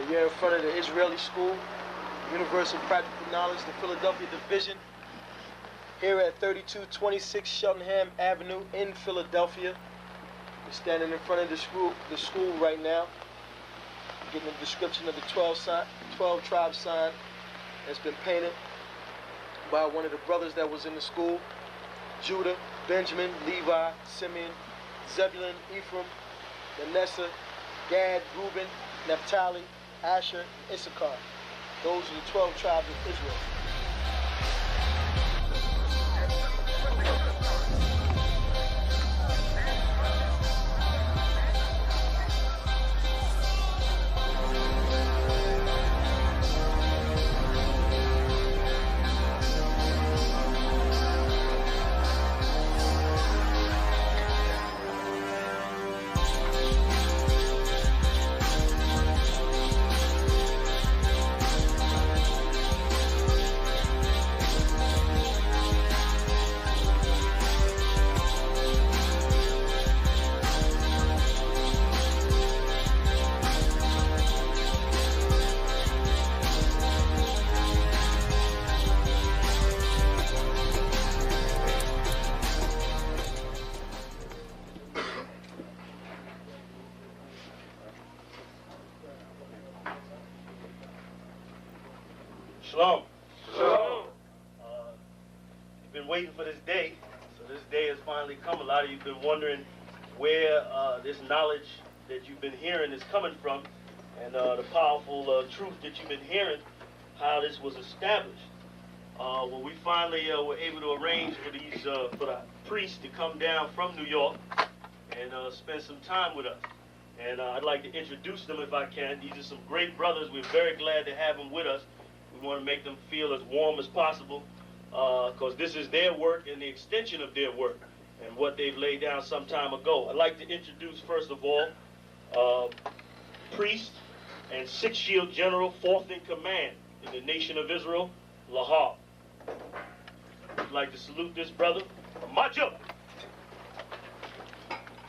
We are in front of the Israeli School, Universal Practical Knowledge, the Philadelphia Division, here at 3226 Cheltenham Avenue in Philadelphia. We're standing in front of the school right now, getting a description of the 12 tribe sign that's been painted by one of the brothers that was in the school: Judah, Benjamin, Levi, Simeon, Zebulun, Ephraim, Manasseh, Gad, Reuben, Naphtali, Asher, and Issachar. Those are the 12 tribes of Israel. Shalom. Shalom. You've been waiting for this day, so this day has finally come. A lot of you have been wondering where this knowledge that you've been hearing is coming from, and the powerful truth that you've been hearing, how this was established. Well, we finally were able to arrange for the priests to come down from New York and spend some time with us. And I'd like to introduce them if I can. These are some great brothers. We're very glad to have them with us. We want to make them feel as warm as possible, because this is their work and the extension of their work and what they've laid down some time ago. I'd like to introduce, first of all, priest and Sixth Shield General, 4th in command in the nation of Israel, Lahab. I'd like to salute this brother. March up.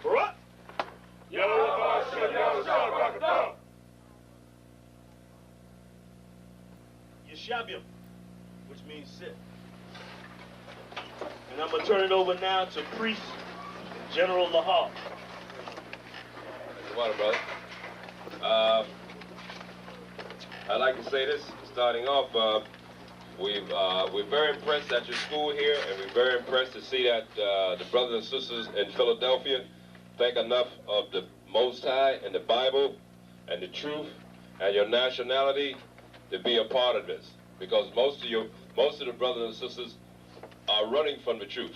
Barak. Yeshabim, which means sit. And I'm going to turn it over now to Priest General Lahab. Water, brother. I'd like to say this, starting off, we're very impressed at your school here, and we're very impressed to see that the brothers and sisters in Philadelphia think enough of the Most High and the Bible and the truth and your nationality to be a part of this, because most of the brothers and sisters are running from the truth.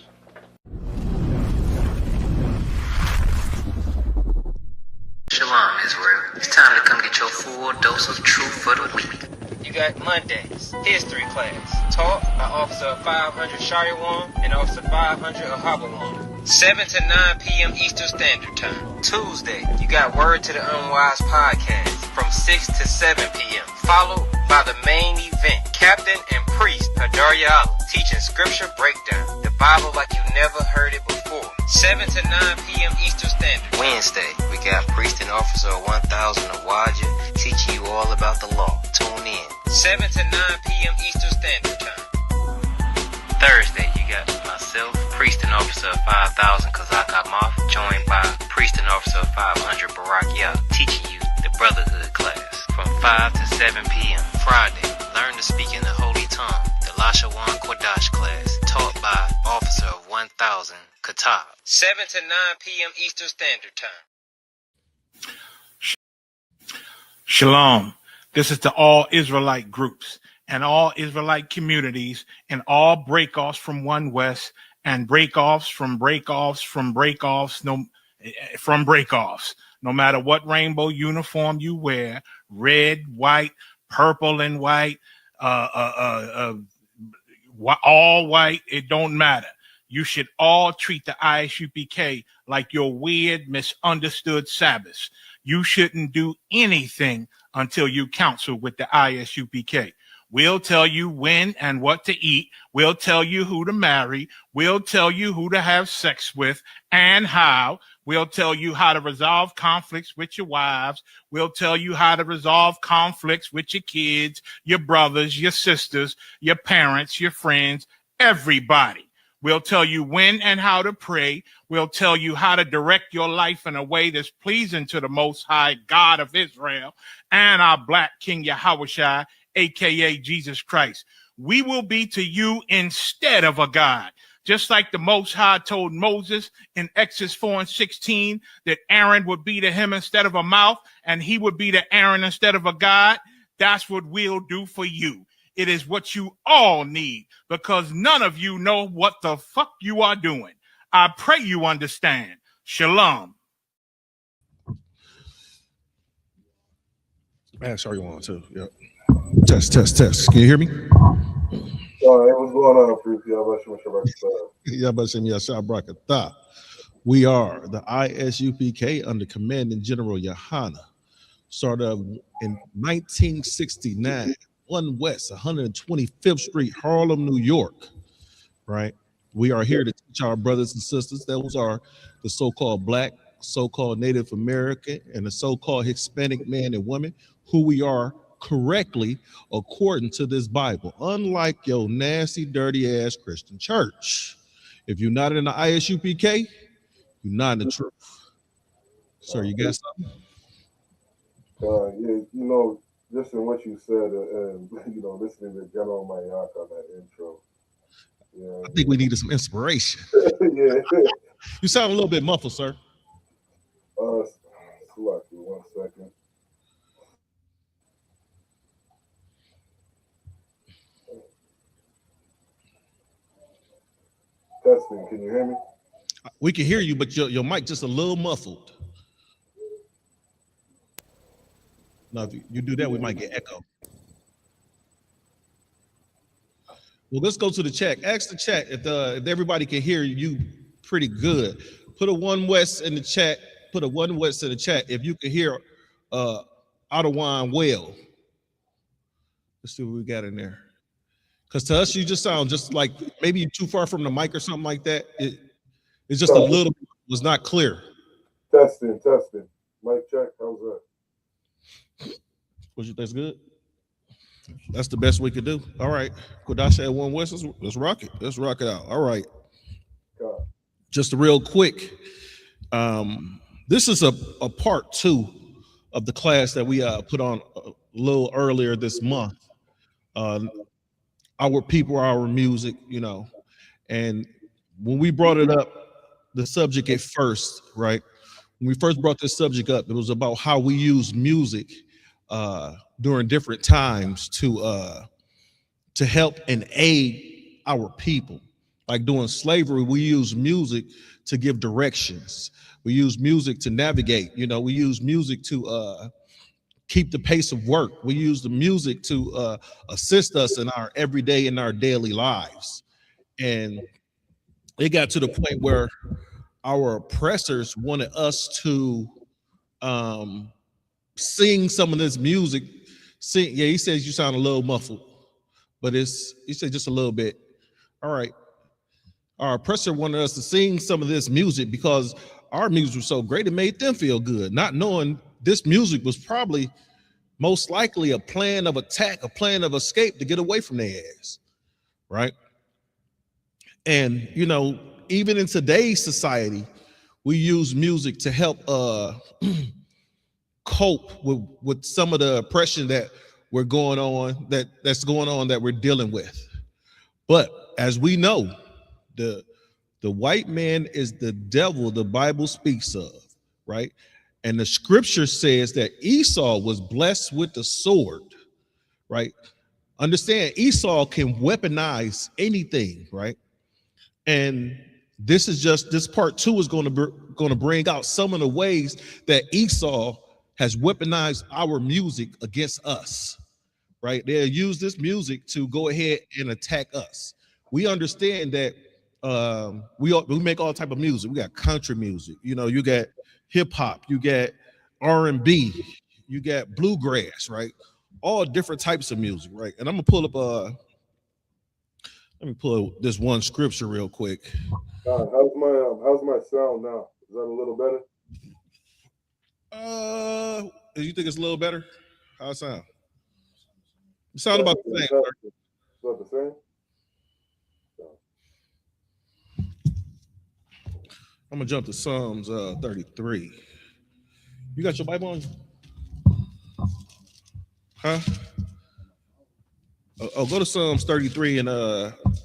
Shalom, Israel. It's time to come get your full dose of truth for the week. You got Mondays, history class, taught by Officer 500 Shariwan and Officer 500 Ahabawan. 7 to 9 p.m. Eastern Standard Time. Tuesday, you got Word to the Unwise podcast from 6 to 7 p.m. Followed by the main event, Captain and Priest Hadaria Allah, teaching scripture breakdown, the Bible like you never heard it before. 7 to 9 p.m. Eastern Standard. Wednesday, we got Priest and Officer 1000 Awaja teaching you all about the law. Tune in. 7 to 9 p.m. Eastern Standard Time. Thursday, you got myself, Priest and Officer 5000 Kazak Amoff, joined by Priest and Officer 500 Barak Yah, teaching you the Brotherhood class from 5 to 7 p.m. Friday, learn to speak in the Holy Tongue, the Lashawan Kodash class, taught by Officer 1000 Katab. 7 to 9 p.m. Eastern Standard Time. Shalom. This is to all Israelite groups and all Israelite communities and all breakoffs from One West and breakoffs from breakoffs from breakoffs from breakoffs. No matter what rainbow uniform you wear, red, white, purple and white, all white, it don't matter. You should all treat the ISUPK like your weird, misunderstood Sabbaths. You shouldn't do anything until you counsel with the ISUPK. We'll tell you when and what to eat. We'll tell you who to marry. We'll tell you who to have sex with and how. We'll tell you how to resolve conflicts with your wives. We'll tell you how to resolve conflicts with your kids, your brothers, your sisters, your parents, your friends, everybody. We'll tell you when and how to pray. We'll tell you how to direct your life in a way that's pleasing to the Most High God of Israel and our Black King Yahushua, aka Jesus Christ. We will be to you instead of a God. Just like the Most High told Moses in Exodus 4:16 that Aaron would be to him instead of a mouth and he would be to Aaron instead of a God, that's what we'll do for you. It is what you all need because none of you know what the fuck you are doing. I pray you understand. Shalom. Sorry, you want to? Yep. Test. Can you hear me? What's going on, We are the ISUPK under Commanding General Yohana. Started in 1969, 1 West, 125th Street, Harlem, New York. Right? We are here to teach our brothers and sisters. Those are the so-called Black, so-called Native American, and the so-called Hispanic man and woman who we are correctly according to this Bible, unlike your nasty, dirty ass Christian church. If you're not in the ISUPK, you're not in the truth. Sir, you got something? Yeah, just in what you said, listening to General Mayak on that intro. Yeah, I think we needed some inspiration. Yeah. You sound a little bit muffled, sir. Select 1 second. Testing, can you hear me? We can hear you, but your mic just a little muffled. Now, if you do that, we might get echo. Well, let's go to the chat. Ask the chat if everybody can hear you pretty good. Put a 1 West in the chat. Put a 1 West in the chat if you can hear Ottawa well. Let's see what we got in there. Because to us, you just sound just like maybe you're too far from the mic or something like that. It's just a little bit, was not clear. Testing. Mic check, how's that? That's good? That's the best we could do. All right. Kodash at 1 West, let's rock it. Let's rock it out. All right. God. Just real quick. This is a part 2 of the class that we put on a little earlier this month. Our people, our music, and when we brought it up, the subject at first, right? When we first brought this subject up, it was about how we use music during different times to help and aid our people. Like during slavery, we use music to give directions. We use music to navigate. We use music to keep the pace of work. We use the music to assist us in our everyday, in our daily lives. And it got to the point where our oppressors wanted us to sing some of this music. Yeah, he says you sound a little muffled, but he said just a little bit. All right. Our oppressor wanted us to sing some of this music because our music was so great, it made them feel good, not knowing this music was probably most likely a plan of attack, a plan of escape to get away from their ass, right? And, even in today's society, we use music to help cope with some of the oppression that we're going on, that's going on, that we're dealing with. But as we know, the white man is the devil the Bible speaks of, right? And the scripture says that Esau was blessed with the sword, right? Understand, Esau can weaponize anything, right? And this part 2 is going to bring out some of the ways that Esau has weaponized our music against us, right? They'll use this music to go ahead and attack us. We understand that we make all type of music. We got country music, you got hip hop, you got R&B, you got bluegrass, right? All different types of music, right? And I'm gonna pull up let me pull this one scripture real quick. How's my sound now? Is that a little better? You think it's a little better? How it sound? It sound about the same. It's about the same? I'm gonna jump to Psalms 33. You got your Bible on you? Huh? Oh, go to Psalms 33 and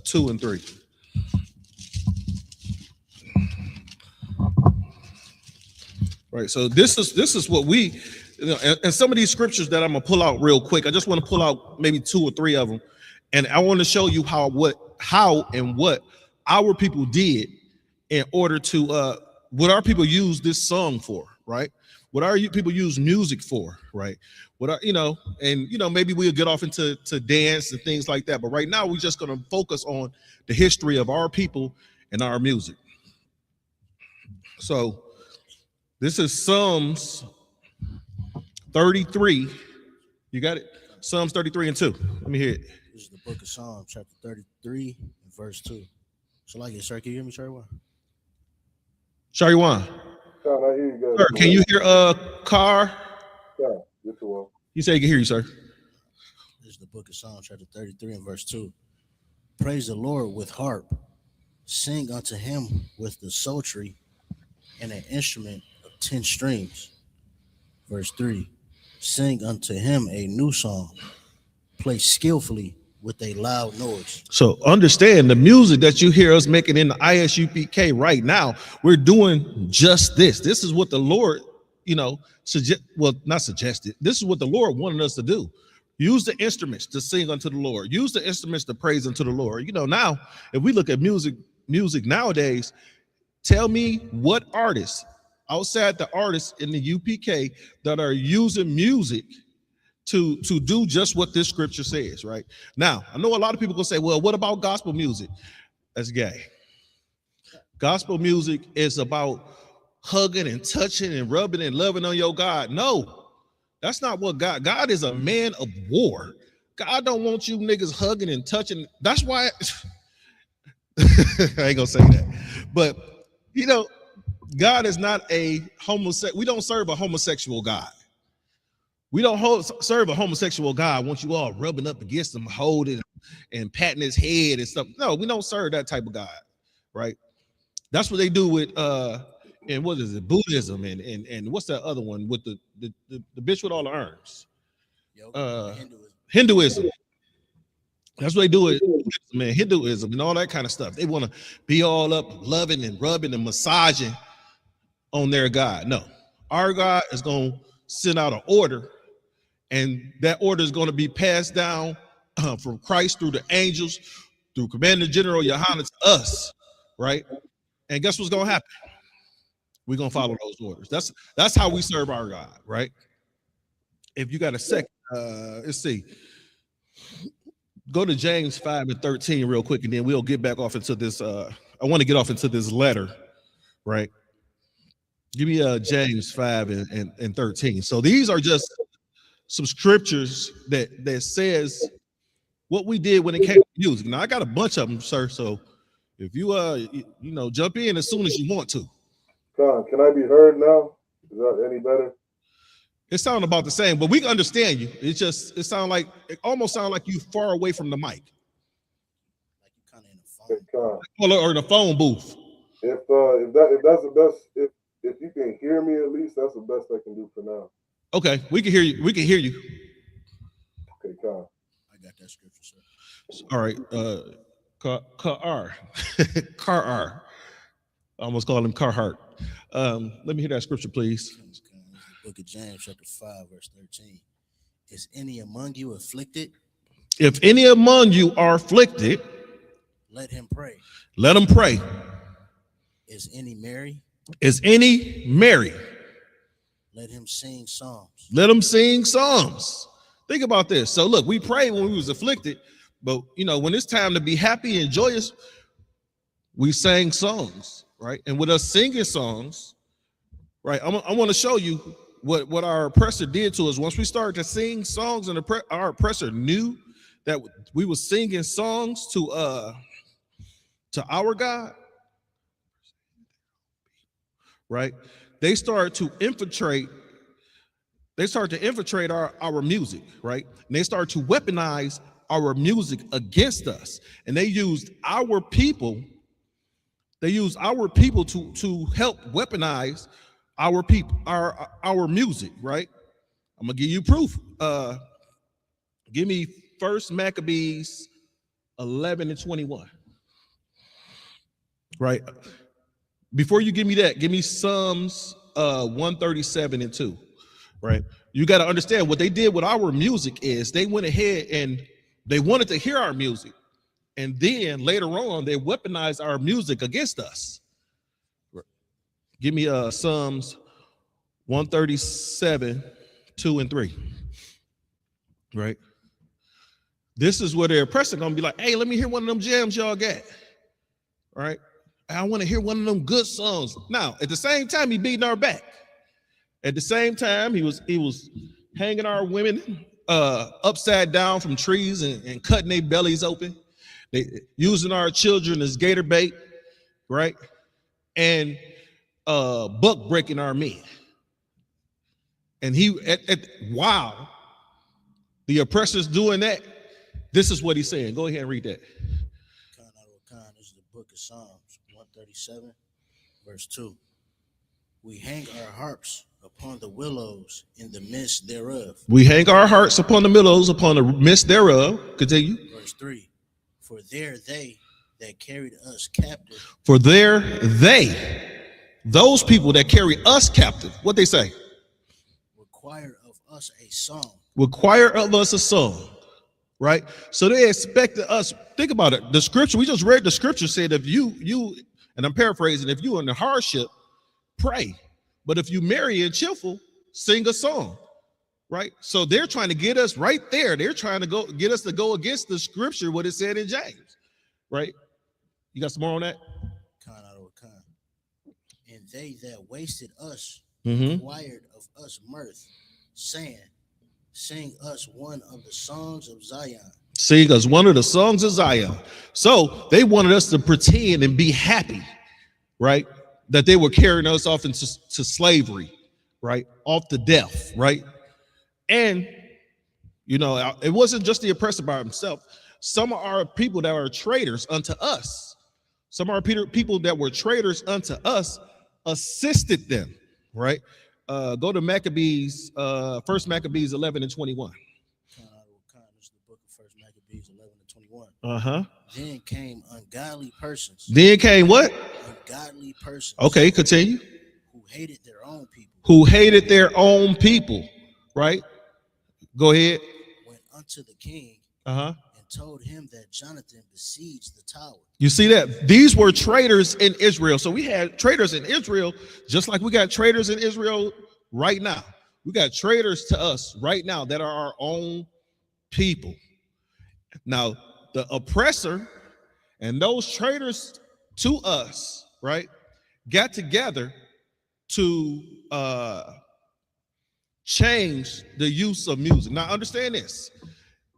2 and 3. Right. So this is what we, and some of these scriptures that I'm gonna pull out real quick. I just want to pull out maybe 2 or 3 of them, and I want to show you how and what our people did in order to what our people use this song for, right? What our people use music for, right? What are, and maybe we'll get off into dance and things like that. But right now, we're just going to focus on the history of our people and our music. So this is Psalms 33. You got it? Psalms 33 and 2. Let me hear it. This is the book of Psalms, chapter 33, and verse 2. So like it, sir. Can you hear me, Shariwan? Shariwan. Sean, I hear you guys. Sir, can you hear Carr? Yeah, yes, it will. You say you can hear you, sir. This is the book of Psalms, chapter 33, and verse 2. Praise the Lord with harp. Sing unto him with the psaltery and an instrument of 10 strings. Verse 3. Sing unto him a new song. Play skillfully with a loud noise. So understand the music that you hear us making in the ISUPK right now, we're doing just this. This is what the Lord, not suggested. This is what the Lord wanted us to do. Use the instruments to sing unto the Lord. Use the instruments to praise unto the Lord. Now, if we look at music nowadays, tell me what artists outside the artists in the UPK that are using music to do just what this scripture says, right? Now, I know a lot of people gonna say, well, what about gospel music? That's gay. Gospel music is about hugging and touching and rubbing and loving on your God. No, that's not what God is a man of war. God don't want you niggas hugging and touching. That's why I ain't gonna say that. But God is not a homosexual. We don't serve a homosexual God. We don't serve a homosexual God. Want you all rubbing up against him, holding and patting his head and stuff. No, we don't serve that type of God, right? That's what they do with and what is it, Buddhism and what's that other one with the bitch with all the arms? Hinduism. That's what they do with Hinduism and all that kind of stuff. They want to be all up loving and rubbing and massaging on their God. No, our God is going to send out an order, and that order is going to be passed down from Christ through the angels, through Commander General Yohanan to us, right? And guess what's going to happen? We're going to follow those orders. That's how we serve our God, right? If you got a second, let's see. Go to James 5 and 13 real quick, and then we'll get back off into this. I want to get off into this letter, right? Give me James 5 and 13. So these are just some scriptures that says what we did when it came to music. Now I got a bunch of them, sir. So if you jump in as soon as you want to. Con, can I be heard now? Is that any better? It sounds about the same, but we can understand you. It almost sounds like you far away from the mic. Like you kind of in the phone. Or in the phone booth. If that's the best, if you can hear me at least, that's the best I can do for now. Okay, we can hear you. We can hear you. Okay, Con. I got that scripture, sir. All right. Car. I almost called him Carhart. Let me hear that scripture, please. Book of James, chapter 5, verse 13. Is any among you afflicted? If any among you are afflicted, let him pray. Let him pray. Is any merry? Is any merry? Let him sing psalms. Let him sing psalms. Think about this. So look, we prayed when we was afflicted, but when it's time to be happy and joyous, we sang songs, right? And with us singing songs, right? I want to show you what our oppressor did to us. Once we started to sing songs, and our oppressor knew that we were singing songs to our God, right? They start to infiltrate. They start to infiltrate our music, right? And they start to weaponize our music against us. And they used our people. They use our people to help weaponize our people, our music, right? I'm gonna give you proof. Give me 1 Maccabees 11:21. Right. Before you give me that, give me Psalms 137:2. Right. You got to understand what they did with our music is they went ahead and they wanted to hear our music. And then later on, they weaponized our music against us. Give me Psalms 137:2 and 3. Right. This is where the oppressor gonna be like, hey, let me hear one of them jams y'all got. All right. I want to hear one of them good songs. Now, at the same time, he beating our back. At the same time, he was hanging our women upside down from trees and cutting their bellies open. They using our children as gator bait, right? And buck breaking our men. And wow, the oppressor's doing that. This is what he's saying. Go ahead and read that. This is the book of Psalms 137, verse 2. We hang our harps upon the willows in the midst thereof. We hang our hearts upon the willows, upon the midst thereof. Continue. Verse 3. For there they that carried us captive. For there those people that carry us captive, what they say? Require of us a song. Require of us a song. Right? So they expected us. Think about it. The scripture, we just read the scripture said, if you, and I'm paraphrasing, if you're in the hardship, pray. But if you merry and cheerful, sing a song. Right? So they're trying to get us right there. They're trying to get us to go against the scripture, what it said in James. Right? You got some more on that? And they that wasted us Mm-hmm. required of us mirth, saying, sing us one of the songs of Zion. Sing us one of the songs of Zion. So they wanted us to pretend and be happy, right? That they were carrying us off into slavery, right? Off to death, right? And, you know, it wasn't just the oppressor by himself. Some of our people that are traitors unto us, some of our people that were traitors unto us assisted them, right? Go to Maccabees, 1 Maccabees 11:21. This is the book of 1 Maccabees 11:21. Uh-huh. Then came ungodly persons. Then came what? Ungodly persons. Okay, continue. Who hated their own people. Who hated their own people, right? Go ahead. Went unto the king. Uh-huh. And told him that Jonathan besieged the tower. You see that? These were traitors in Israel. So we had traitors in Israel, just like we got traitors in Israel right now. We got traitors to us right now that are our own people. Now, the oppressor and those traitors to us, right, got together to change the use of music. Now, understand this.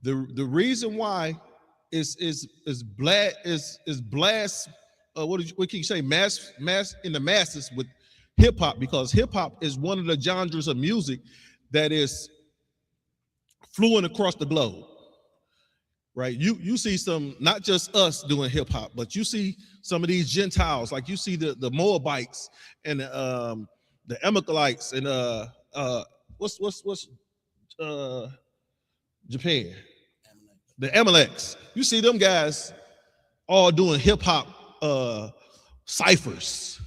The reason why is blast what can you say mass in the masses with hip hop, because hip hop is one of the genres of music that is fluent across the globe, right? You see some, not just us doing hip hop, but you see some of these Gentiles, like you see the Moabites and the Amalekites and what's Japan, the Amaleks. You see them guys all doing hip hop ciphers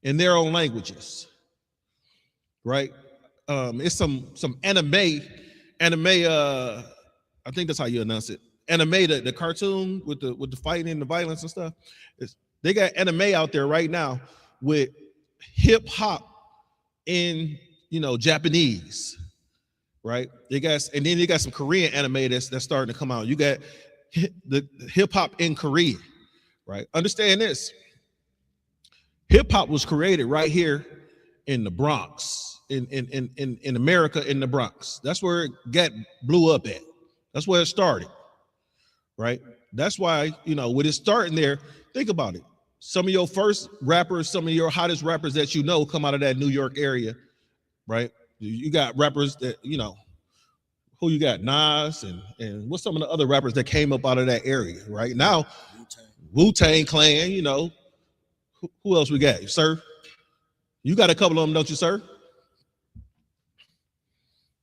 in their own languages, right? It's some anime. I think that's how you announce it. Anime, the cartoon with the fighting and the violence and stuff. They got anime out there right now with hip hop in Japanese, right? And then they got some Korean anime that's starting to come out. You got the hip hop in Korea, right? Understand this. Hip hop was created right here in the Bronx, in America, in the Bronx. That's where it blew up at. That's where it started, right? That's why, with it starting there, think about it. some of your first rappers, some of your hottest rappers that you know come out of that New York area, right? You got rappers that, you know, who you got? Nas and what's some of the other rappers that came up out of that area, right? Now, Wu-Tang Clan, you know, who else we got? Sir? You got a couple of them, don't you, sir?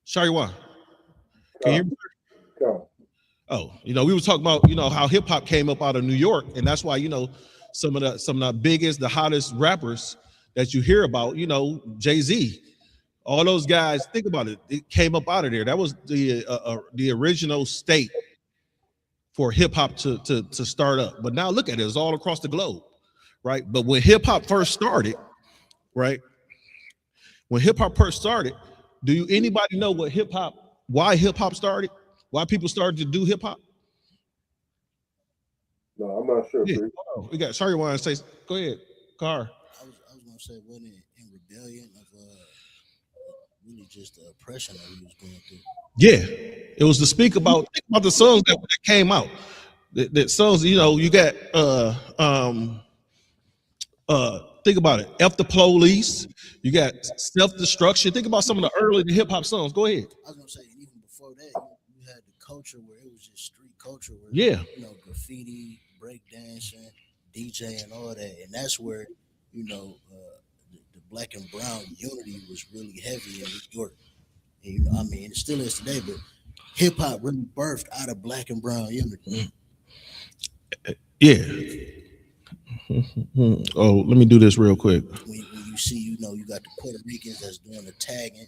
Shariwan. Can you hear me? Oh, you know, we were talking about, you know, how hip hop came up out of New York, and that's why, you know, some of the biggest, the hottest rappers that you hear about, you know, Jay-Z, all those guys, think about it, it came up out of there. That was the original state for hip hop to start up. But now look at it, it's all across the globe, right? But when hip hop first started, right? When hip hop first started, anybody know why hip hop started? Why people started to do hip hop? No, I'm not sure. Yeah. We got Shariwan say, go ahead, Car. I was gonna say, wasn't it in rebellion of really just the oppression that we was going through? Yeah, it was to think about the songs that came out. The songs, you know, you got think about it. F the Police, you got Self-Destruction. Think about some of the early hip hop songs. Go ahead. I was gonna say, even before that, you had the culture where it was just street culture, where yeah, you know, graffiti, breakdancing, DJ, and all that, and that's where, you know, the black and brown unity was really heavy in New York. And, you know, I mean, it still is today, but hip hop really birthed out of black and brown unity. Yeah. Oh, let me do this real quick. When you see, you know, you got the Puerto Ricans that's doing the tagging,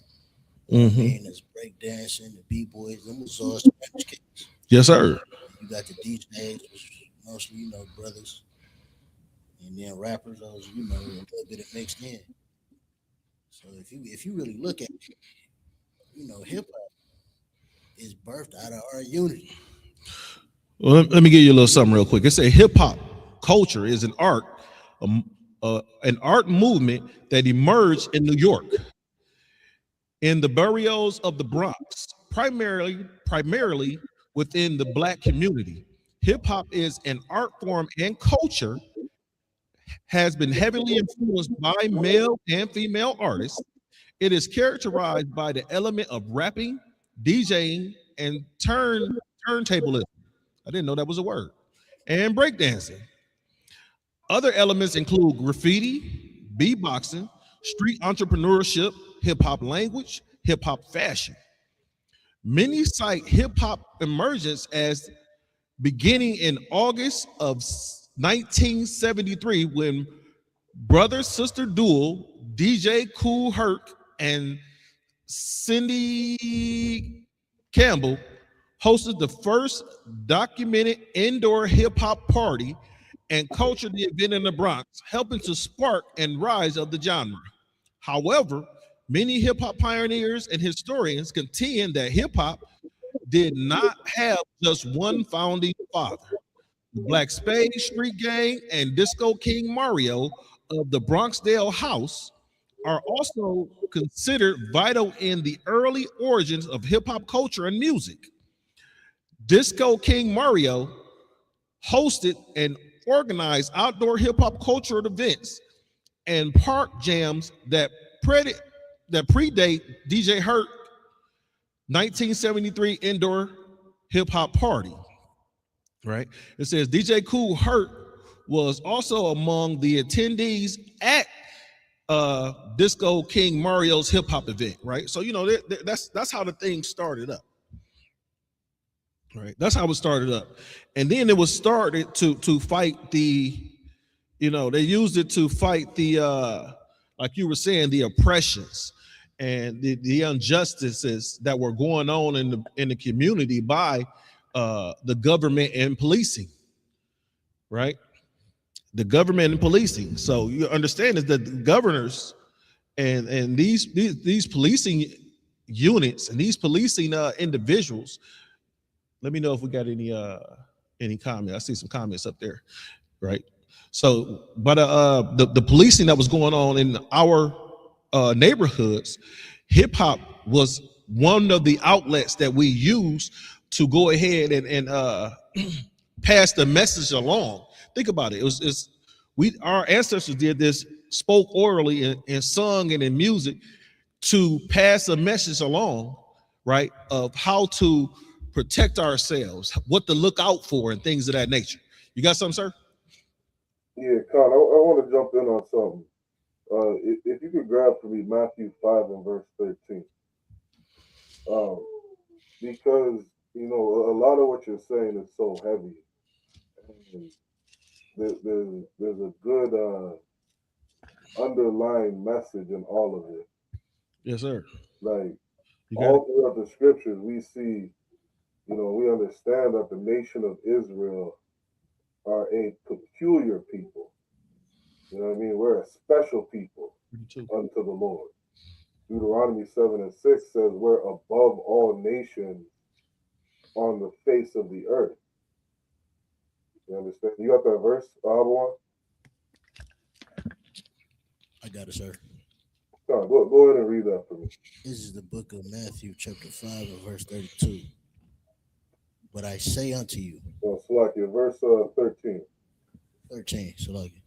Mm-hmm. that's breakdancing, the b-boys, them was all Spanish kids. Yes, sir. You got the DJs, which mostly, you know, brothers, and then rappers, those, you know, a little bit of mixed in. So if you really look at it, you know, hip hop is birthed out of our unity. Well, let me give you a little something real quick. It's a hip hop culture is an art movement that emerged in New York, in the boroughs of the Bronx, primarily within the black community. Hip hop is an art form and culture, has been heavily influenced by male and female artists. It is characterized by the element of rapping, DJing, and turntablism. I didn't know that was a word. And breakdancing. Other elements include graffiti, beatboxing, street entrepreneurship, hip hop language, hip hop fashion. Many cite hip hop emergence as beginning in August of 1973 when brother-sister duo DJ Kool Herc and Cindy Campbell hosted the first documented indoor hip-hop party and cultured the event in the Bronx, helping to spark and rise of the genre. However, many hip-hop pioneers and historians contend that hip-hop did not have just one founding father. The Black Spade Street Gang and Disco King Mario of the Bronxdale House are also considered vital in the early origins of hip-hop culture and music. Disco King Mario hosted and organized outdoor hip-hop cultural events and park jams that predate DJ Herc 1973 indoor hip-hop party. Right? It says DJ Kool Herc was also among the attendees at Disco King Mario's hip-hop event, right? So, you know, that's how the thing started up. Right, that's how it started up, and then it was started to fight the, you know, they used it to fight the like you were saying, the oppressions and the injustices that were going on in the community by the government and policing, right? The government and policing. So you understand is that the governors and these policing units and these policing individuals. Let me know if we got any comments. I see some comments up there, right? So, but the policing that was going on in our neighborhoods, hip hop was one of the outlets that we use to go ahead and pass the message along. Think about it. Our ancestors did this, spoke orally and sung and in music to pass a message along, right, of how to protect ourselves, what to look out for, and things of that nature. You got something, sir? Yeah, Con, I want to jump in on something. If you could grab for me Matthew 5 and verse 13. Because, you know, a lot of what you're saying is so heavy. And there's a good underlying message in all of it. Yes, sir. Like, all throughout the scriptures, we see, you know, we understand that the nation of Israel are a peculiar people. You know what I mean? We're a special people unto the Lord. Deuteronomy 7 and 6 says we're above all nations on the face of the earth. You understand? You got that verse, Abu? I got it, sir. Go ahead and read that for me. This is the book of Matthew, chapter 5, and verse 32. But I say unto you. So, Slakia, verse 13. 13, Salakia.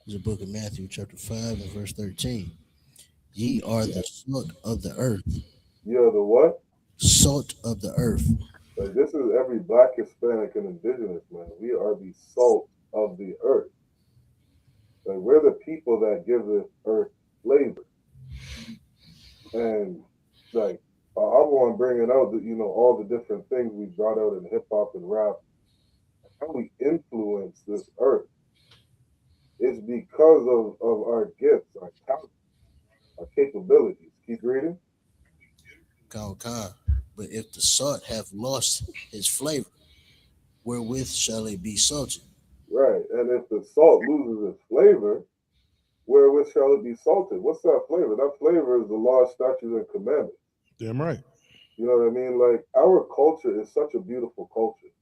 This is the book of Matthew, chapter 5, and verse 13. Ye are the salt of the earth. Ye are the what? Salt of the earth. Like, this is every Black, Hispanic, and indigenous, man. We are the salt of the earth. Like, we're the people that give the earth flavor. And, like, I want to bring it out that, you know, all the different things we brought out in hip hop and rap, how we influence this earth. It's because of our gifts, our talent, our capabilities. Keep reading. Con. But if the salt have lost its flavor, wherewith shall it be salted? Right. And if the salt loses its flavor, wherewith shall it be salted? What's that flavor? That flavor is the law, statutes, and commandments. Damn right. You know what I mean? Like, our culture is such a beautiful culture,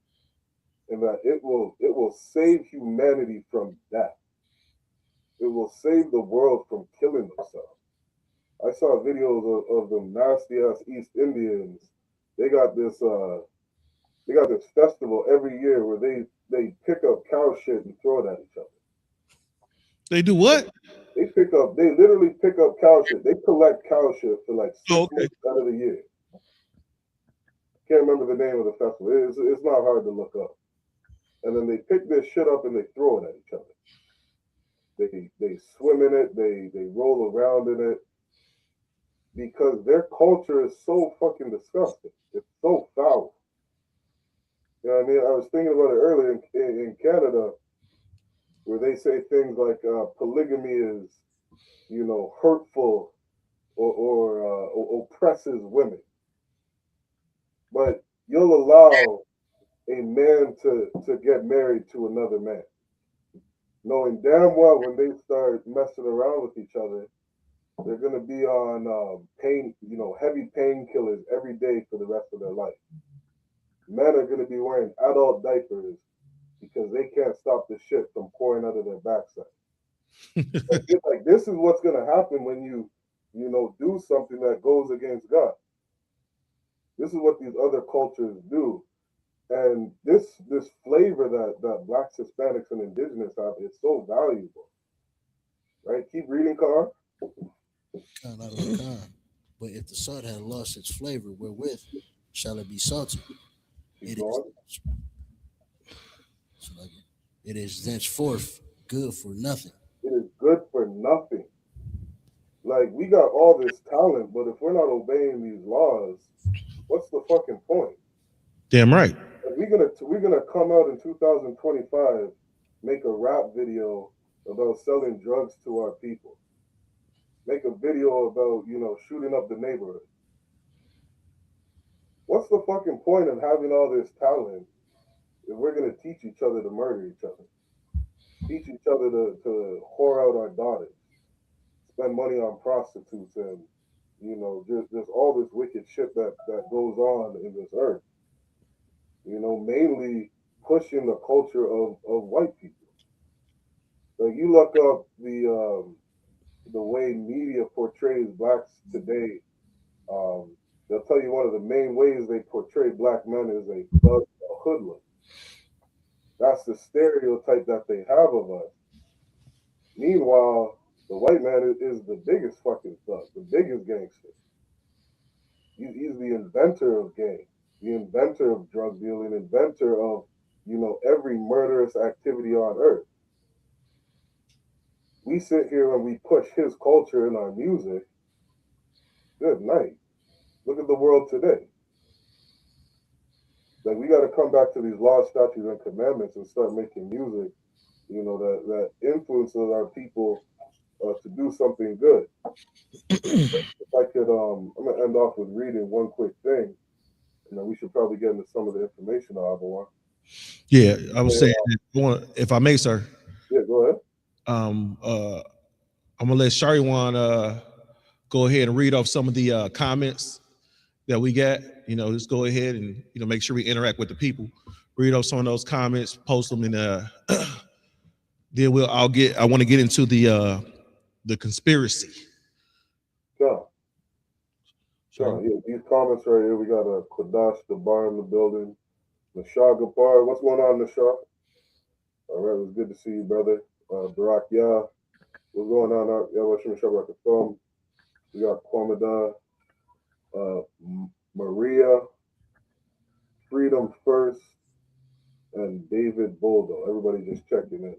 and that it will save humanity from death. It will save the world from killing themselves. I saw videos of the nasty ass East Indians. They got this festival every year where they pick up cow shit and throw it at each other. They do what? They literally pick up cow shit. They collect cow shit for like 6 months out of the year. Can't remember the name of the festival. It's not hard to look up. And then they pick this shit up and they throw it at each other. They swim in it, they roll around in it, because their culture is so fucking disgusting. It's so foul. You know what I mean? I was thinking about it earlier in Canada, where they say things like polygamy is, you know, hurtful or oppresses women. But you'll allow a man to get married to another man, knowing damn well when they start messing around with each other, they're going to be on heavy painkillers every day for the rest of their life. Men are going to be wearing adult diapers because they can't stop the shit from pouring out of their backside. like this is what's going to happen when you do something that goes against God. This is what these other cultures do. And this flavor that Blacks, Hispanics, and Indigenous have is so valuable. Right? Keep reading, Carl. But if the salt had lost its flavor, wherewith shall it be salted? It is thenceforth good for nothing. It is good for nothing. Like, we got all this talent, but if we're not obeying these laws, what's the fucking point? Damn right. Like, we're gonna come out in 2025, make a rap video about selling drugs to our people. Make a video about, shooting up the neighborhood. What's the fucking point of having all this talent if we're going to teach each other to murder each other? Teach each other to whore out our daughters, spend money on prostitutes, and, just all this wicked shit that goes on in this earth. Mainly pushing the culture of white people. Like, you look up the way media portrays blacks today, they'll tell you one of the main ways they portray black men is a thug, a hoodlum. That's the stereotype that they have of us. Meanwhile, the white man is the biggest fucking thug, the biggest gangster. He's the inventor of gang, the inventor of drug dealing, inventor of, you know, every murderous activity on earth. We sit here and we push his culture in our music. Good night. Look at the world today. Like, we got to come back to these laws, statutes, and commandments and start making music, you know, that influences our people to do something good. If I could, I'm gonna end off with reading one quick thing, and then we should probably get into some of the information, Avalon. Yeah, I was saying, if I may, sir. Yeah, go ahead. I'm gonna let Shariwan go ahead and read off some of the comments that we got. You know, just go ahead and, you know, make sure we interact with the people. Read off some of those comments, post them, and then I want to get into the conspiracy. Sure. Yeah, these comments right here, we got a Kodash Dabar in the building. Nashar Gapar, what's going on, Nashar? All right, it was good to see you, brother. Barak Yah, what's going on? We got Kwamada, Maria, Freedom First, and David Boldo. Everybody just checking in.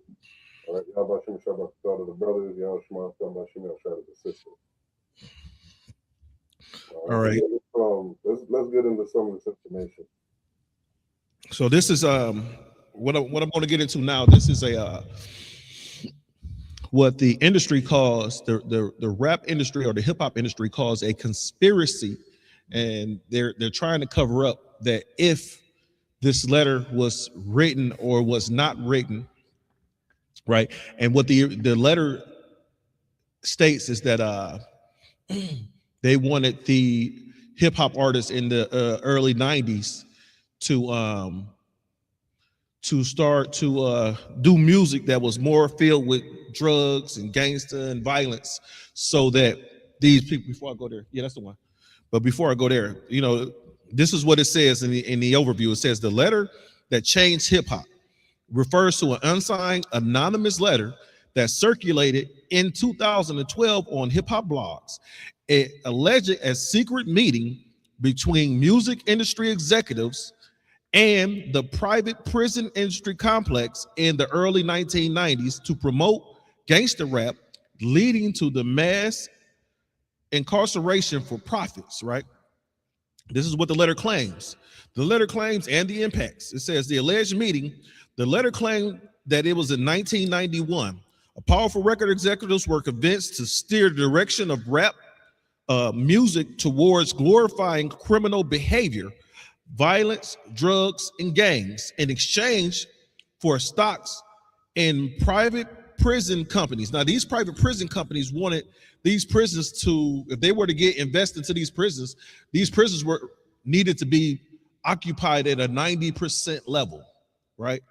All right, how about you, shout out the brothers, y'all, Shema, shout out the sister. All right. Let's get into some of this information. So this is what I'm going to get into now. This is what the industry calls the rap industry or the hip hop industry calls a conspiracy, and they're trying to cover up that if this letter was written or was not written, right? And what the letter states is that they wanted the hip hop artists in the early 90s to start to do music that was more filled with drugs and gangster and violence, so that these people, before I go there, yeah, that's the one. But before I go there, you know, this is what it says in the overview. It says the letter that changed hip hop refers to an unsigned anonymous letter that circulated in 2012 on hip hop blogs. It alleged a secret meeting between music industry executives and the private prison industry complex in the early 1990s to promote gangster rap, leading to the mass incarceration for profits, right? This is what the letter claims. The letter claims and the impacts. It says the alleged meeting, the letter claimed that it was in 1991. A powerful record executives were convinced to steer the direction of rap music towards glorifying criminal behavior, violence, drugs, and gangs in exchange for stocks in private prison companies. Now, these private prison companies wanted these prisons to, if they were to get invested into these prisons were needed to be occupied at a 90% level, right?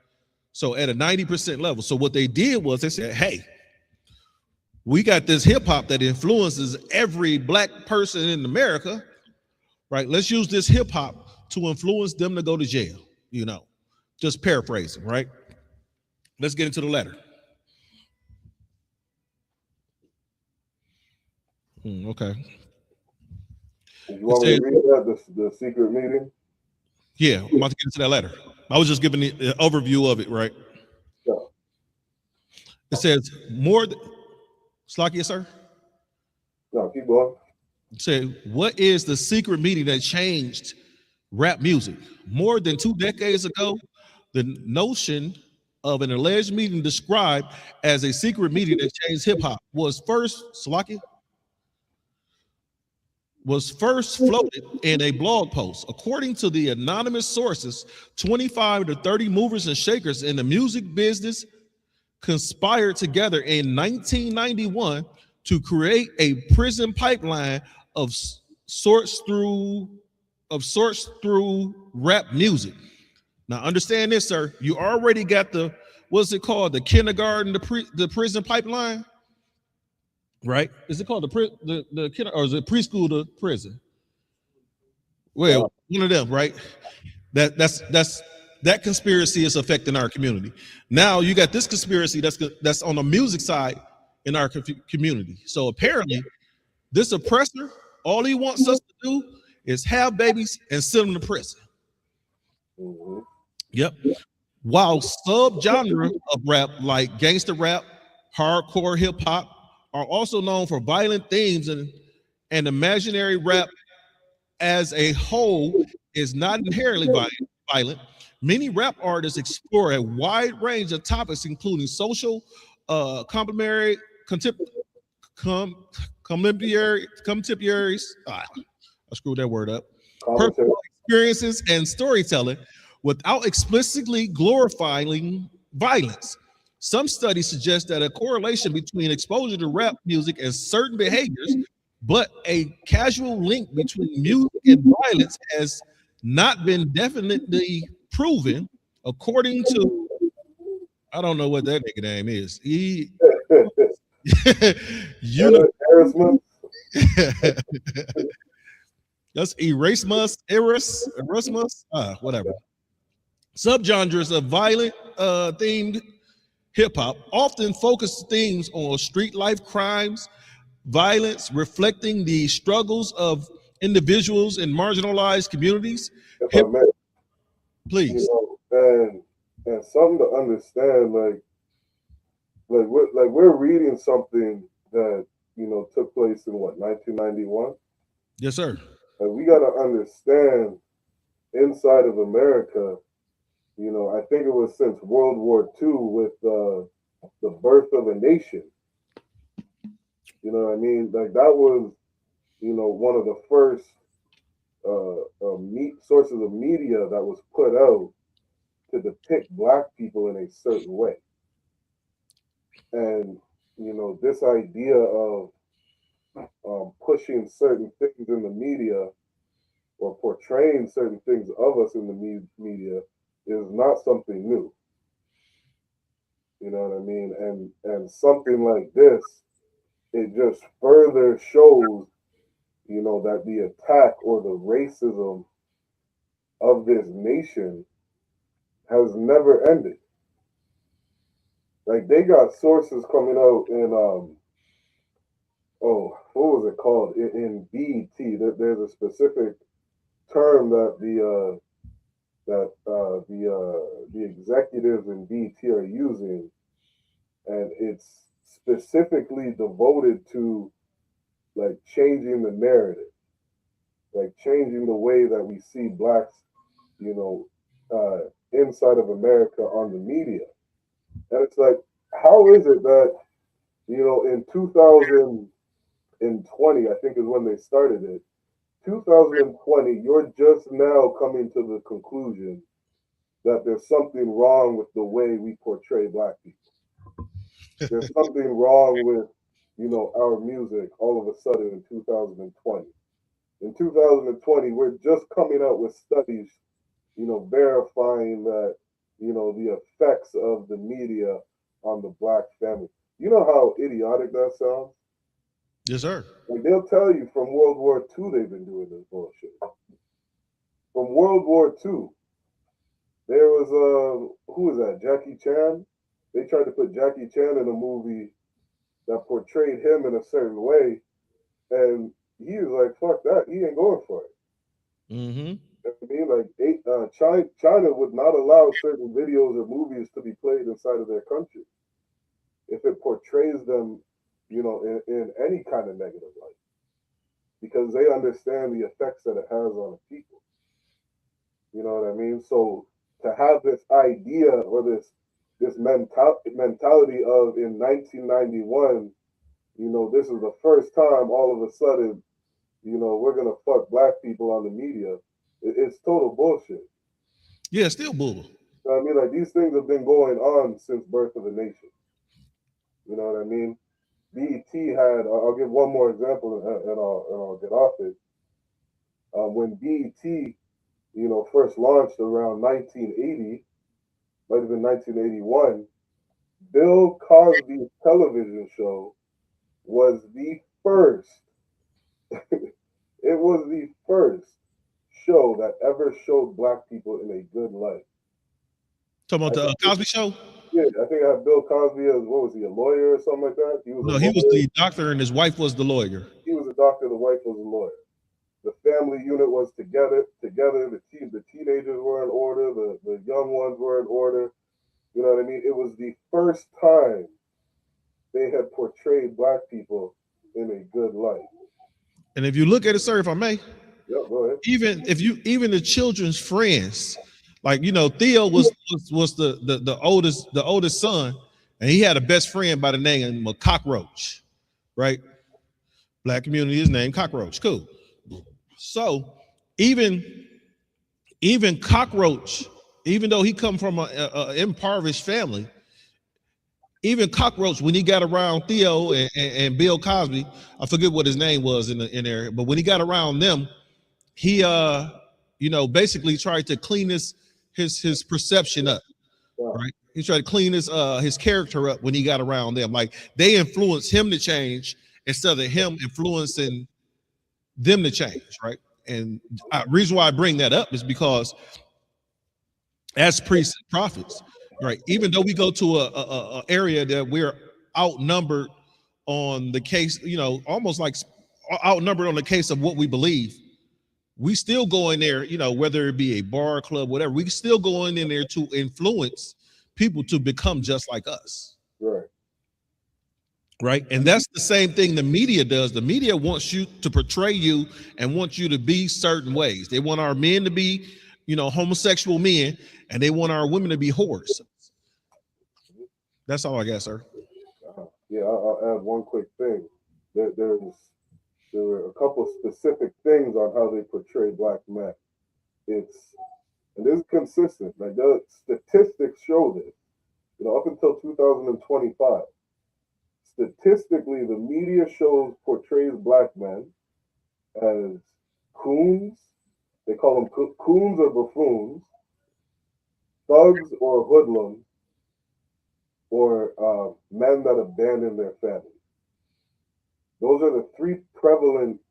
So at a 90% level. So what they did was they said, hey, we got this hip hop that influences every black person in America, right? Let's use this hip hop to influence them to go to jail, you know, just paraphrasing, right? Let's get into the letter. Okay. You want me to read that, the secret meeting? Yeah, I'm about to get into that letter. I was just giving the overview of it, right? Yeah. It says more than, Slakia, sir? No, keep going. Say, what is the secret meeting that changed rap music? More than 2 decades ago, the notion of an alleged meeting described as a secret meeting that changed hip hop was first, Slakia, was first floated in a blog post. According to the anonymous sources, 25 to 30 movers and shakers in the music business conspired together in 1991 to create a prison pipeline of sorts through rap music. Now understand this, sir. You already got the, what's it called? The kindergarten, the prison pipeline, right? Is it called the kinder, or is it preschool to prison? Well, one of them, right? That's that conspiracy is affecting our community. Now you got this conspiracy that's on the music side in our community. So apparently, this oppressor, all he wants us to do is have babies and send them to prison. Mm-hmm. Yep. While subgenre of rap like gangster rap, hardcore hip hop are also known for violent themes, and imaginary rap as a whole is not inherently violent. Many rap artists explore a wide range of topics, including social, contemporaries, I screwed that word up, personal experiences, and storytelling without explicitly glorifying violence. Some studies suggest that a correlation between exposure to rap music and certain behaviors, but a casual link between music and violence has not been definitely proven, according to, I don't know what that nigga name is. That's Erasmus, whatever. Subgenres of violent themed hip hop often focus themes on street life crimes, violence, reflecting the struggles of individuals in marginalized communities. Please. You know, and something to understand, we're reading something that, you know, took place in what, 1991? Yes, sir. And we got to understand, inside of America, you know, I think it was since World War II with the birth of a nation. You know what I mean? Like that was, you know, one of the first sources of media that was put out to depict Black people in a certain way. And, you know, this idea of pushing certain things in the media or portraying certain things of us in the media is not something new. You know what I mean? And something like this, it just further shows, you know, that the attack or the racism of this nation has never ended. Like they got sources coming out in what was it called in BET? There's a specific term that the executives in BET are using, and it's specifically devoted to like changing the narrative, like changing the way that we see Blacks, you know, inside of America on the media. And it's like, how is it that, you know, in 2020, I think is when they started it, 2020, you're just now coming to the conclusion that there's something wrong with the way we portray Black people. There's something wrong with, you know, our music all of a sudden in 2020. In 2020, we're just coming out with studies, you know, verifying that, you know, the effects of the media on the Black family. You know how idiotic that sounds? Yes, sir. Like they'll tell you from World War II they've been doing this bullshit. From World War II, there was who was that? Jackie Chan. They tried to put Jackie Chan in a movie that portrayed him in a certain way, and he was like, "Fuck that! He ain't going for it." Mm-hmm. I mean, like China would not allow certain videos or movies to be played inside of their country if it portrays them, you know, in any kind of negative light, because they understand the effects that it has on the people. You know what I mean? So to have this idea or this mentality of in 1991, you know, this is the first time all of a sudden, you know, we're gonna fuck Black people on the media. It's total bullshit. Yeah, still bull. I mean, like these things have been going on since birth of the nation. You know what I mean? BET had. I'll give one more example, and I'll get off it. When BET, you know, first launched around 1980, might have been 1981. Bill Cosby's television show was the first. It was the first show that ever showed Black people in a good light. Talking about the Cosby Show? Yeah, I think I have Bill Cosby as, what was he, a lawyer or something like that? He was the doctor and his wife was the lawyer. He was a doctor, the wife was a lawyer. The family unit was together. The teenagers were in order. The young ones were in order. You know what I mean? It was the first time they had portrayed black people in a good light. And if you look at it, sir, if I may, go ahead. Even the children's friends, like Theo was the oldest son, and he had a best friend by the name of Cockroach, right? Black community is named Cockroach. Cool. So even Cockroach, even though he come from a impoverished family, even Cockroach, when he got around Theo and Bill Cosby, I forget what his name was in there, but when he got around them, he basically tried to clean his perception up, right? He tried to clean his character up when he got around them. Like, they influenced him to change instead of him influencing them to change, right? And reason why I bring that up is because as priests and prophets, right, even though we go to a area that we're outnumbered on the case, almost like outnumbered on the case of what we believe, we still go in there, whether it be a bar, club, whatever, we still go in there to influence people to become just like us. Right. And that's the same thing the media does. The media wants you to portray you and wants you to be certain ways. They want our men to be, homosexual men, and they want our women to be whores. That's all I got, sir. Yeah, I'll add one quick thing. There were a couple specific things on how they portray black men. And this is consistent. Like, the statistics show this. Up until 2025, statistically, the media portrays black men as coons. They call them coons or buffoons, thugs or hoodlums, or men that abandon their families. Those are the three prevalent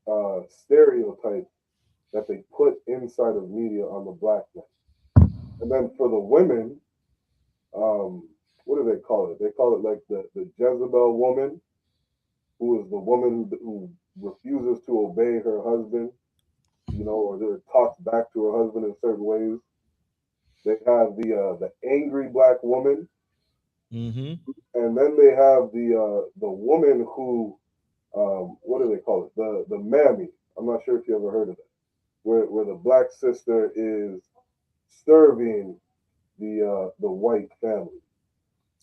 stereotypes that they put inside of media on the black men. And then for the women, what do they call it? They call it like the Jezebel woman, who is the woman who refuses to obey her husband, or they're talks back to her husband in certain ways. They have the angry black woman, and then they have the woman who, what do they call it? The mammy. I'm not sure if you ever heard of that, where the black sister is serving the white family.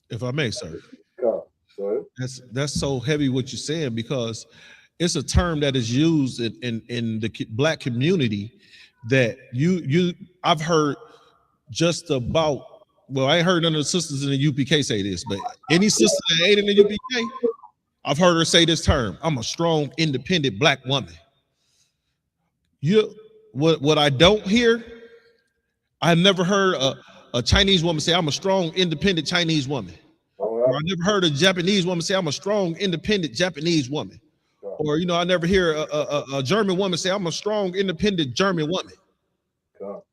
If I may, sir. Go ahead. That's so heavy what you're saying, because it's a term that is used in the black community that I've heard just about. Well, I ain't heard none of the sisters in the UPK say this, but any sister that ain't in the UPK, I've heard her say this term: "I'm a strong, independent black woman." What I don't hear, I've never heard a Chinese woman say, "I'm a strong, independent Chinese woman." Or I never heard a Japanese woman say, "I'm a strong, independent Japanese woman." Or, I never hear a German woman say, "I'm a strong, independent German woman."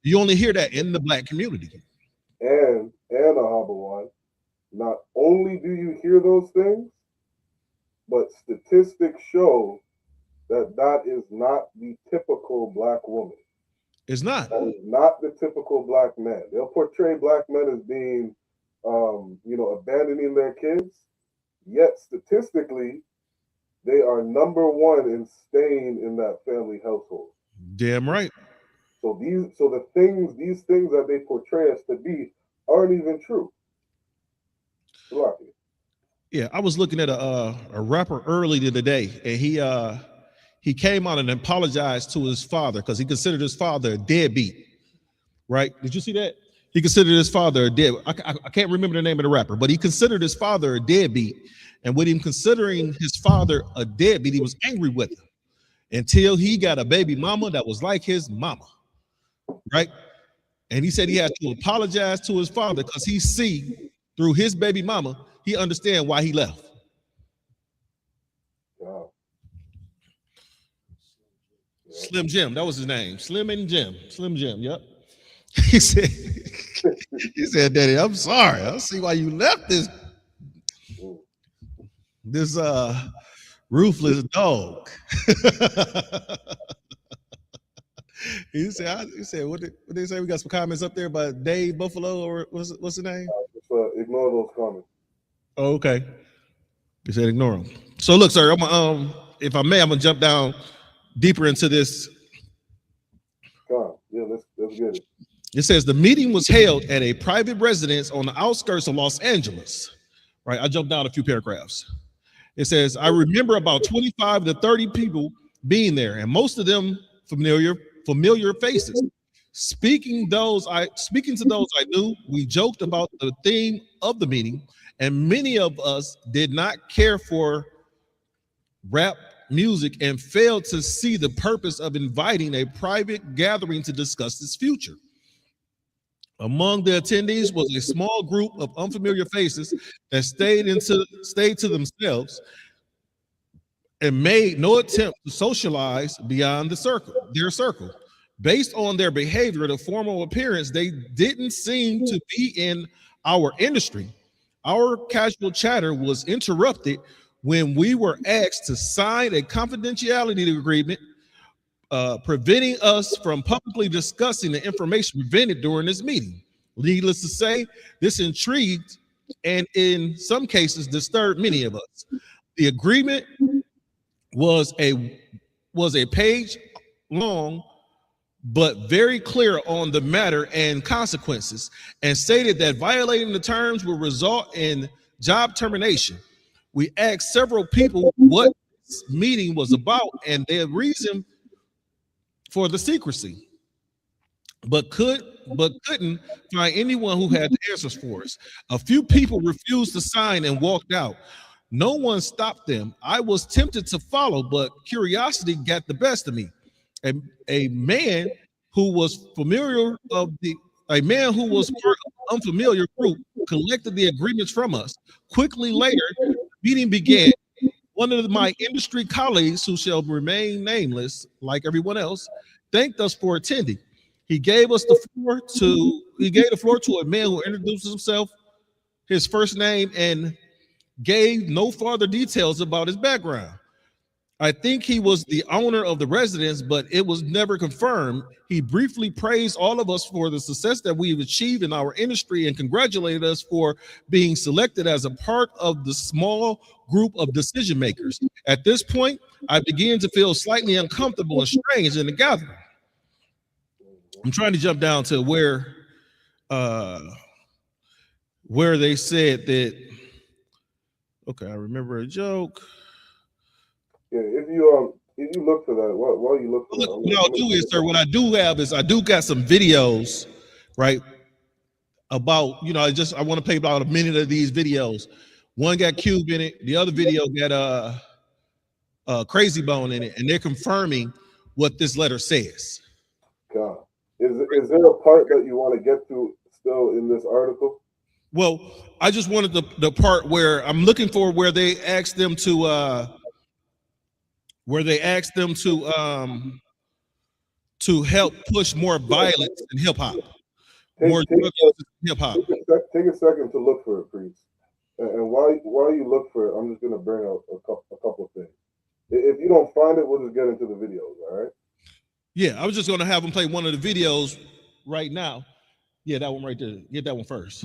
You only hear that in the black community. And Ahabawan, not only do you hear those things, but statistics show that is not the typical black woman. It's not. That is not the typical black man. They'll portray black men as being, abandoning their kids. Yet statistically, they are number one in staying in that family household. Damn right. So these things that they portray us to be aren't even true. Yeah, I was looking at a rapper earlier today, and he came out and apologized to his father because he considered his father a deadbeat. Right? Did you see that? He considered his father a deadbeat. I can't remember the name of the rapper, but he considered his father a deadbeat. And with him considering his father a deadbeat, he was angry with him until he got a baby mama that was like his mama. Right? And he said he had to apologize to his father because he see through his baby mama, he understand why he left. Wow. Slim Jim, that was his name. Slim and Jim. Slim Jim, yep. He said He said, Daddy, I'm sorry. I don't see why you left this ruthless dog. he said, what did they say? We got some comments up there by Dave Buffalo, or what's the name? Just, ignore those comments. Oh, okay. He said ignore them. So look, sir, I'm if I may, I'm gonna jump down deeper into this. Yeah, let's get it. It says the meeting was held at a private residence on the outskirts of Los Angeles. Right, I jumped down a few paragraphs. It says, I remember about 25 to 30 people being there, and most of them familiar faces. Speaking to those I knew, we joked about the theme of the meeting, and many of us did not care for rap music and failed to see the purpose of inviting a private gathering to discuss its future. Among the attendees was a small group of unfamiliar faces that stayed to themselves and made no attempt to socialize beyond their circle. Based on their behavior, the formal appearance, they didn't seem to be in our industry. Our casual chatter was interrupted when we were asked to sign a confidentiality agreement, preventing us from publicly discussing the information presented during this meeting. Needless to say, this intrigued and in some cases disturbed many of us. The agreement was a page long, but very clear on the matter and consequences, and stated that violating the terms will result in job termination. We asked several people what this meeting was about and their reason for the secrecy, but couldn't find anyone who had the answers for us. A few people refused to sign and walked out. No one stopped them. I was tempted to follow, but curiosity got the best of me. A man who was part of an unfamiliar group collected the agreements from us. Quickly later, the meeting began. One of my industry colleagues, who shall remain nameless, like everyone else, thanked us for attending. He gave the floor to a man who introduced himself, his first name, and gave no further details about his background. I think he was the owner of the residence, but it was never confirmed. He briefly praised all of us for the success that we've achieved in our industry and congratulated us for being selected as a part of the small group of decision makers. At this point, I began to feel slightly uncomfortable and strange in the gathering. I'm trying to jump down to where they said that, okay, I remember a joke. Yeah, if you look for that, while you look for that, what I'll do is, sir, what I do have is I do got some videos, right? About, I want to play about a minute of these videos. One got Cube in it, the other video got Crazy Bone in it, and they're confirming what this letter says. God. Is there a part that you want to get to still in this article? Well, I just wanted the part where I'm looking for where they asked them to help push more violence in hip hop. More hip hop. Take a second to look for it, Priest. And while you look for it, I'm just gonna bring out a couple of things. If you don't find it, we'll just get into the videos, all right? Yeah, I was just gonna have them play one of the videos right now. Yeah, that one right there. Get that one first.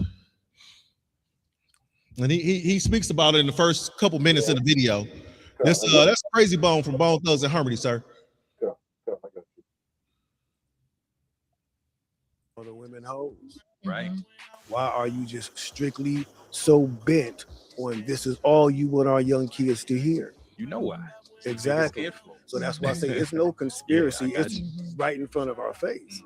And he speaks about it in the first couple minutes of the video. That's Crazy Bone from Bone Thugs and Harmony, sir. For the women hoes, right? Why are you just strictly so bent on this is all you want our young kids to hear? You know why? Exactly. So that's why I say it's no conspiracy. It's right in front of our face.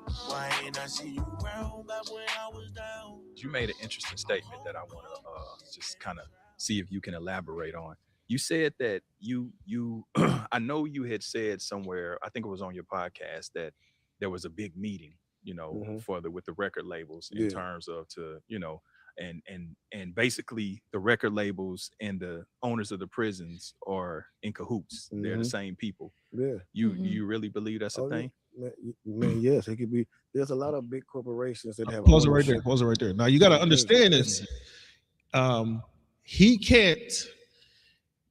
You made an interesting statement that I want to just kind of see if you can elaborate on. You said that you I know you had said somewhere, I think it was on your podcast, that there was a big meeting, with the record labels in terms of and basically the record labels and the owners of the prisons are in cahoots. They're the same people. Yeah. You really believe that's a thing? Man, yes, it could be. There's a lot of big corporations that have Pause it right there. ownership. Pause it right there. Now you got to understand this. He can't,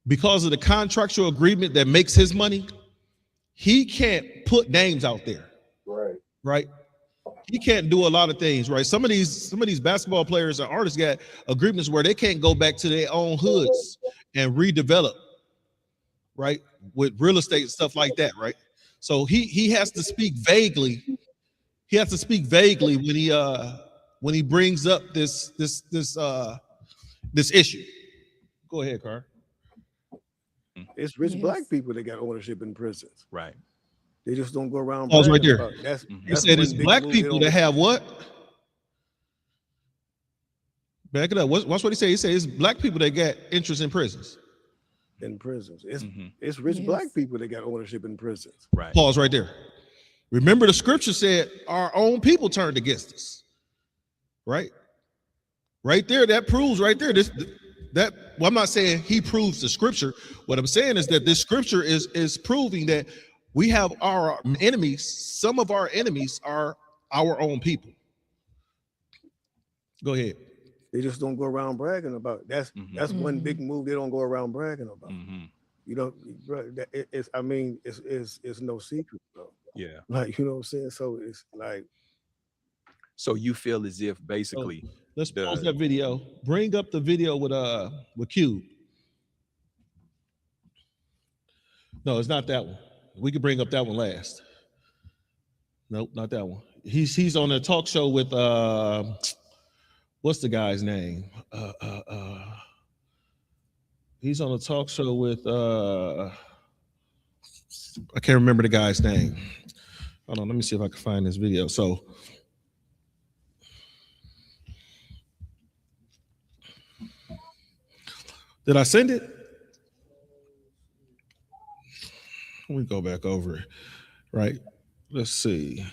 because of the contractual agreement that makes his money, he can't put names out there. Right. Right. He can't do a lot of things, right? Some of these basketball players and artists got agreements where they can't go back to their own hoods and redevelop, right? With real estate and stuff like that, right? So he has to speak vaguely. He has to speak vaguely when he brings up this issue. Go ahead, Carr. It's rich black people that got ownership in prisons. Right. They just don't go around. Pause right bragging there. about it. That's, He that's said one it's big black move they people don't- that have what? Back it up. Watch what he said. He said it's black people that got interest in prisons. in prisons. It's Mhm. it's rich black people that got ownership in prisons. Right. Pause right there. Remember the scripture said our own people turned against us. Right? Right there, that proves right there. Well, I'm not saying he proves the scripture. What I'm saying is that this scripture is proving that we have our enemies. Some of our enemies are our own people. Go ahead. They just don't go around bragging about it. That's one big move they don't go around bragging about. You know, bro, it's no secret, bro. Yeah. Like, you know what I'm saying? So it's like, So you feel as if basically Let's pause that video. Bring up the video with Cube. No, it's not that one. We can bring up that one last. Nope, not that one. He's on a talk show with what's the guy's name? He's on a talk show with I can't remember the guy's name. Hold on, let me see if I can find this video. So did I send it? Let me go back over it. Right. Let's see.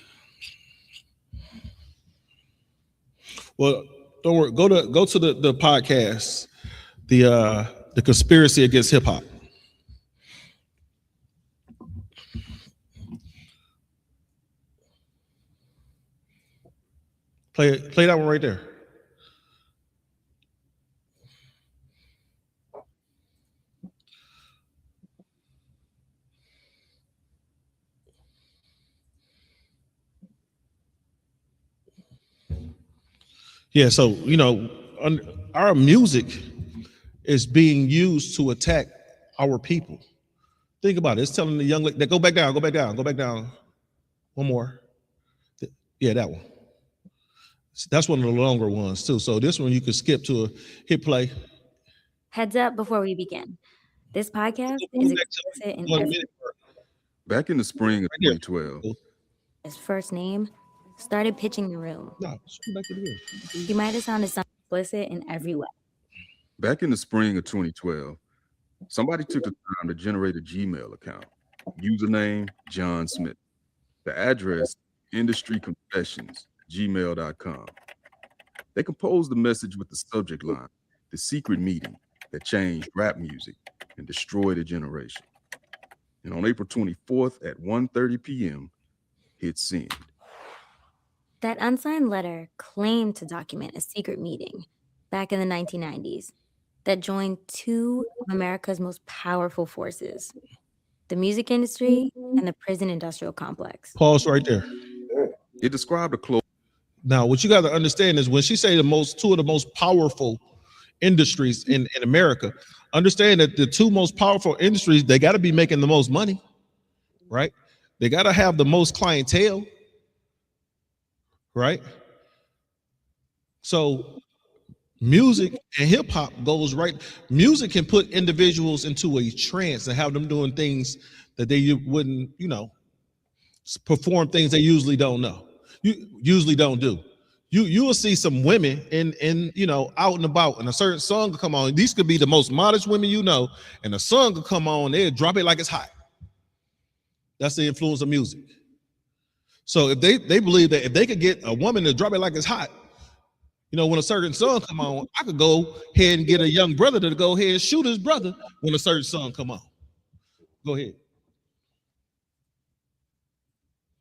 Well, don't worry. Go to the podcast, the conspiracy against hip hop. Play that one right there. Yeah, so you know, our music is being used to attack our people. Think about it. It's telling the young lady that go back down, go back down, go back down. One more. Yeah, that one. That's one of the longer ones too. So this one you could skip to hit play. Heads up before we begin. This podcast is explicit in every Back in the spring of 2012, his first name started pitching the room. No, back to the video. He might have sounded explicit in every way. back in the spring of 2012, somebody took the time to generate a Gmail account. Username, John Smith. The address, industryconfessions@gmail.com. They composed the message with the subject line, "The secret meeting that changed rap music and destroyed a generation." And on April 24th at 1:30 p.m., hit send. That unsigned letter claimed to document a secret meeting back in the 1990s that joined two of America's most powerful forces, the music industry and the prison industrial complex. Pause right there. It described a close. Now, what you got to understand is when she say two of the most powerful industries in America, understand that the two most powerful industries, they got to be making the most money, right? They got to have the most clientele, right? So music and hip hop goes right. Music can put individuals into a trance and have them doing things that they wouldn't, perform things they usually don't know. You usually don't do. You will see some women in out and about, and a certain song will come on. These could be the most modest women and a song will come on, they'll drop it like it's hot. That's the influence of music. So if they believe that if they could get a woman to drop it like it's hot, when a certain song come on, I could go ahead and get a young brother to go ahead and shoot his brother when a certain song come on. Go ahead.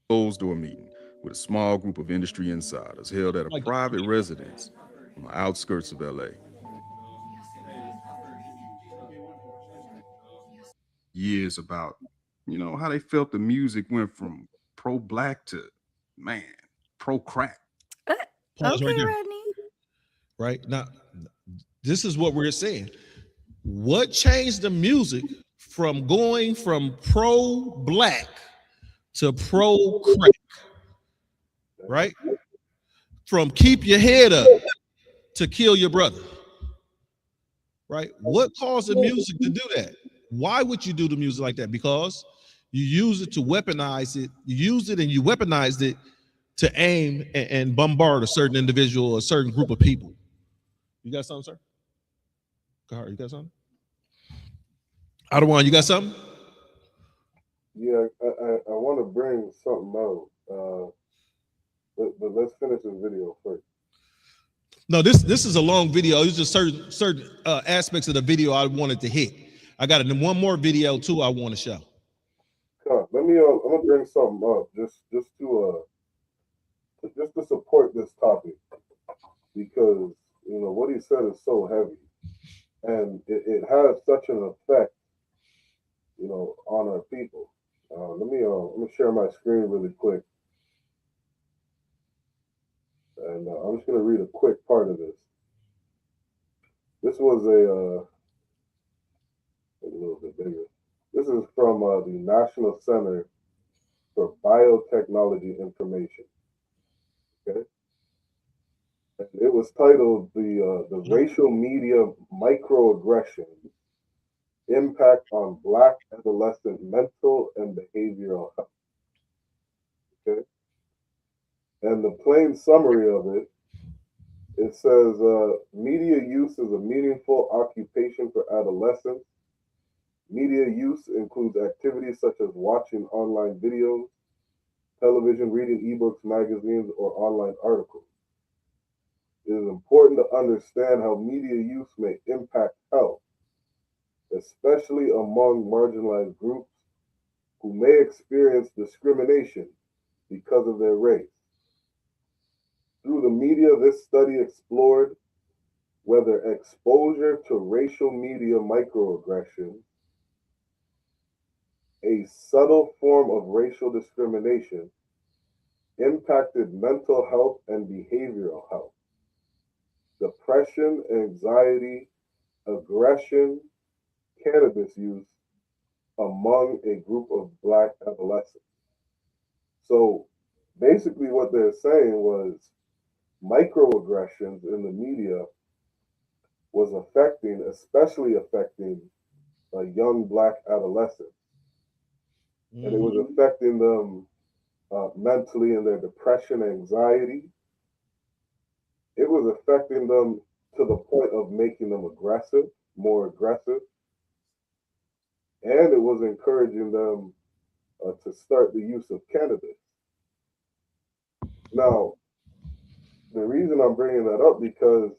Closed door meeting. with a small group of industry insiders held at a private residence on the outskirts of LA. Years about, how they felt the music went from pro-black to, man, pro-crack. Pause Okay, right there. Rodney. Right now, this is what we're saying. What changed the music from going from pro-black to pro-crack? Right? From keep your head up to kill your brother. Right? What caused the music to do that? Why would you do the music like that? Because you use it to weaponize it. You used it and you weaponized it to aim and bombard a certain individual or a certain group of people. You got something, sir? Kahar, you got something? Adawan, you got something? Yeah, I want to bring something out, but let's finish this video first. No, this is a long video. It's just certain aspects of the video I wanted to hit. I got one more video too I want to show. Let me. I'm gonna bring something up just to support this topic, because what he said is so heavy, and it has such an effect, on our people. I'm gonna share my screen really quick, and I'm just gonna read a quick part of this. This was a little bit bigger. This is from the National Center for Biotechnology Information. Okay, and it was titled the Racial Media Microaggressions Impact on Black Adolescent Mental and Behavioral Health. Okay, and the plain summary of it, it says media use is a meaningful occupation for adolescents. Media use includes activities such as watching online videos, television, reading ebooks, magazines, or online articles. It is important to understand how media use may impact health, especially among marginalized groups who may experience discrimination because of their race. Through the media, this study explored whether exposure to racial media microaggressions, a subtle form of racial discrimination, impacted mental health and behavioral health, depression, anxiety, aggression, cannabis use among a group of Black adolescents. So basically what they're saying was microaggressions in the media was especially affecting young Black adolescents. And it was affecting them mentally in their depression, anxiety. It was affecting them to the point of making them more aggressive. And it was encouraging them to start the use of cannabis. Now, the reason I'm bringing that up because,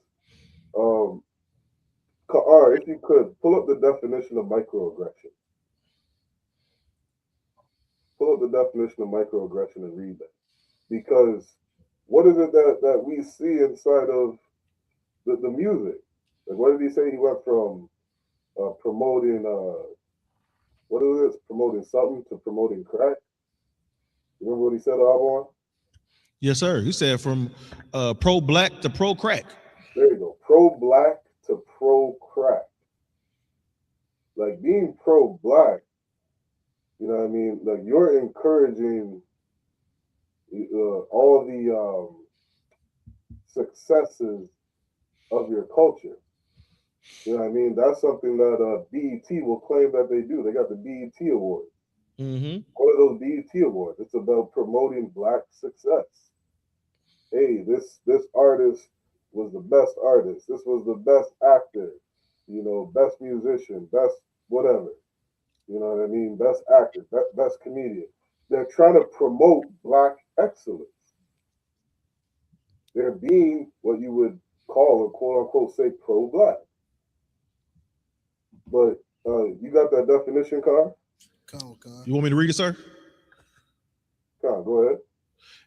Ka'ar, if you could, pull up the definition of microaggression. Pull up the definition of microaggression and read that. Because what is it that we see inside of the music? Like, what did he say? He went from promoting, promoting something to promoting crack? You remember what he said, Arbon? Yes, sir. He said from pro-black to pro-crack. There you go. Pro-black to pro-crack. Like being pro-black, you know what I mean? Like you're encouraging all the successes of your culture. You know what I mean? That's something that BET will claim that they do. They got the BET Awards. Mm-hmm. What are those BET Awards? It's about promoting Black success. Hey, this artist was the best artist. This was the best actor. Best musician, best whatever. You know what I mean? Best actor, best comedian. They're trying to promote Black excellence. They're being what you would call, or quote unquote, say pro-Black. But you got that definition, Carl? You want me to read it, sir? Carl, go ahead.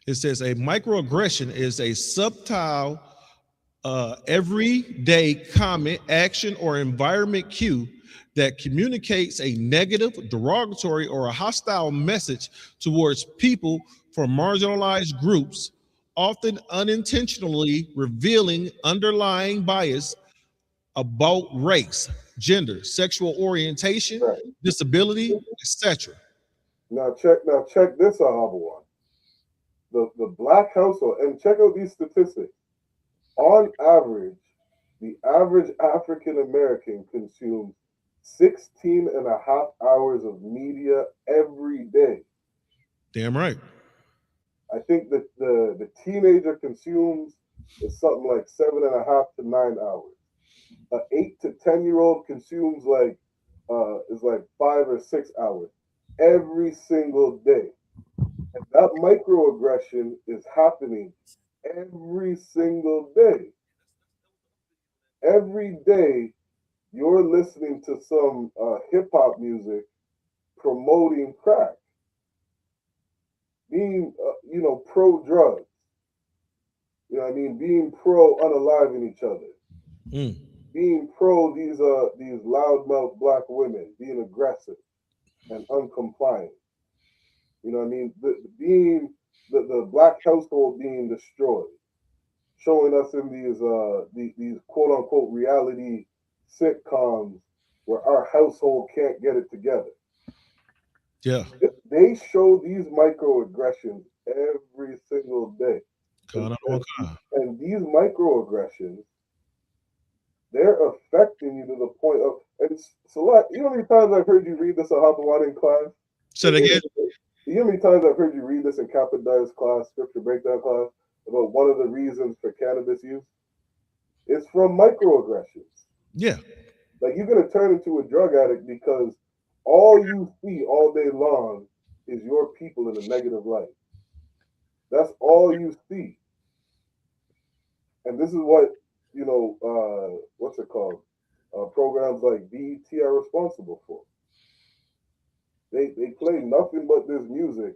It says a microaggression is a subtle, everyday comment, action, or environment cue that communicates a negative, derogatory, or a hostile message towards people from marginalized groups, often unintentionally revealing underlying bias about race, gender, sexual orientation, disability, etc. Now check this out, Hubble One. The black household, and check out these statistics. On average, the average African American consumes 16 and a half hours of media every day. Damn right. I think that the teenager consumes is something like 7.5 to 9 hours. An 8 to 10-year-old consumes is like 5 or 6 hours every single day. And that microaggression is happening every single day. Every day, you're listening to some hip hop music promoting crack, being pro drugs. You know what I mean? Being pro unaliving each other. Being pro these loudmouth black women, being aggressive and uncompliant. You know what I mean? Being the black household being destroyed, showing us in these quote unquote reality sitcoms where our household can't get it together. Yeah. They show these microaggressions every single day. And these microaggressions, they're affecting you to the point of, and so you know how many times I've heard you read this in Hopawad in class? Say it again. You know how many times I've heard you read this in Capadire's class, scripture breakdown class, about one of the reasons for cannabis use? It's from microaggressions. Yeah. Like, you're going to turn into a drug addict because all you see all day long is your people in a negative light. That's all you see. And this is what, what's it called? Programs like BET are responsible for. They play nothing but this music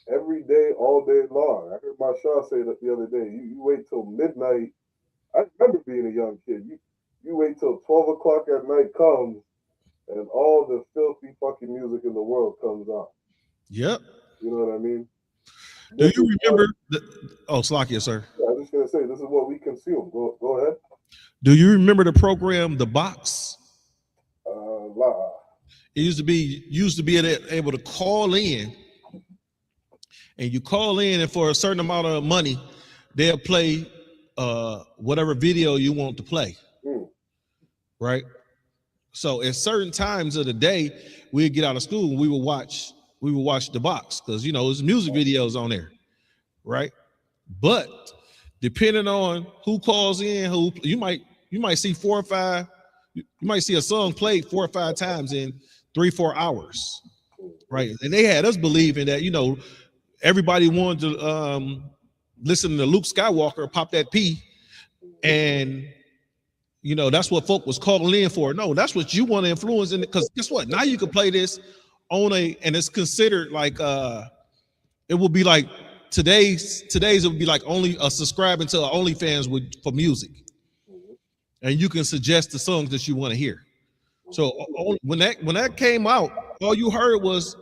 every day, all day long. I heard my Shaw say that the other day. You wait till midnight. I remember being a young kid. You wait till 12 o'clock at night comes and all the filthy fucking music in the world comes on. Yep. You know what I mean? Do you remember Slakia, sir? I was just gonna say this is what we consume. Go ahead. Do you remember the program The Box? It used to be able to call in, and you call in, and for a certain amount of money, they'll play whatever video you want to play. Right? So at certain times of the day, we'd get out of school and we would watch The Box because there's music videos on there, right? But depending on who calls in, who you might see 4 or 5, you might see a song played 4 or 5 times in 3-4 hours, right? And they had us believing that everybody wanted to listen to Luke Skywalker pop that P, and that's what folk was calling in for. No, that's what you want to influence in it, because guess what? Now you can play this and it's considered like it will be like today's it would be like only subscribing to OnlyFans for music, and you can suggest the songs that you want to hear. So when that came out, all you heard was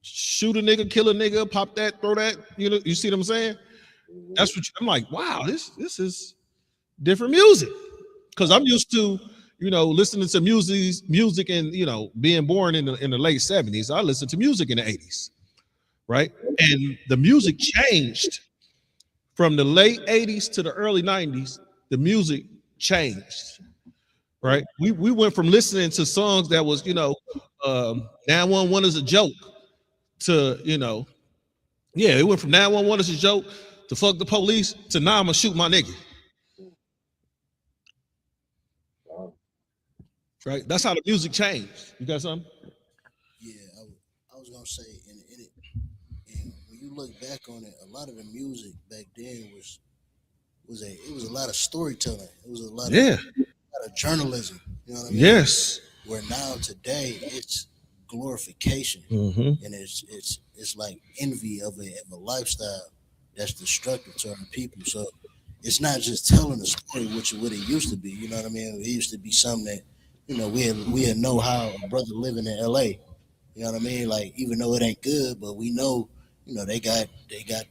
shoot a nigga, kill a nigga, pop that, throw that. You see what I'm saying? That's what I'm like. Wow, this is different music, because I'm used to listening to music and being born in the late 70s. I listened to music in the 80s, right? And the music changed from the late 80s to the early 90s. The music changed, right? We went from listening to songs that was 911 is a joke to it went from 911 is a joke to fuck the police to now I'm gonna shoot my nigga. Right, that's how the music changed. You got something? Yeah, I was gonna say, and when you look back on it, a lot of the music back then was a lot of storytelling. It was a lot of journalism. You know what I mean? Yes. Where now today it's glorification, and it's it's like envy of a lifestyle that's destructive to our people. So it's not just telling a story, which what it used to be. You know what I mean? It used to be something that, you know, we had know how a brother living in LA. You know what I mean? Like, even though it ain't good, but we know, you know, they got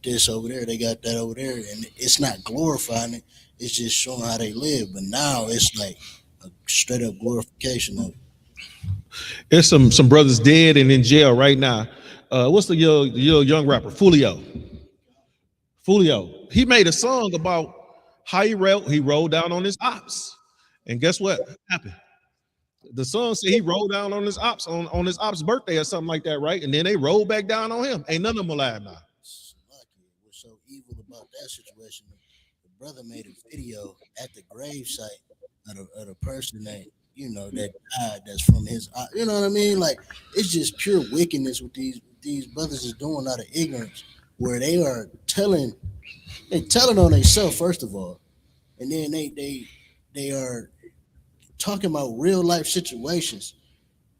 this over there, they got that over there, and it's not glorifying it. It's just showing how they live. But now it's like a straight up glorification of it. There's some brothers dead and in jail right now. What's the young rapper? Fulio. He made a song about how he rolled down on his ops. And guess what happened? The song said he rolled down on his ops on his ops birthday or something like that, right? And then they rolled back down on him. Ain't none of them alive now. What's so evil about that situation? The brother made a video at the gravesite of a person that, you know, that died, that's from his, you know what I mean? Like, it's just pure wickedness what these brothers is doing out of ignorance, where they are telling on themselves first of all, and then they are talking about real life situations,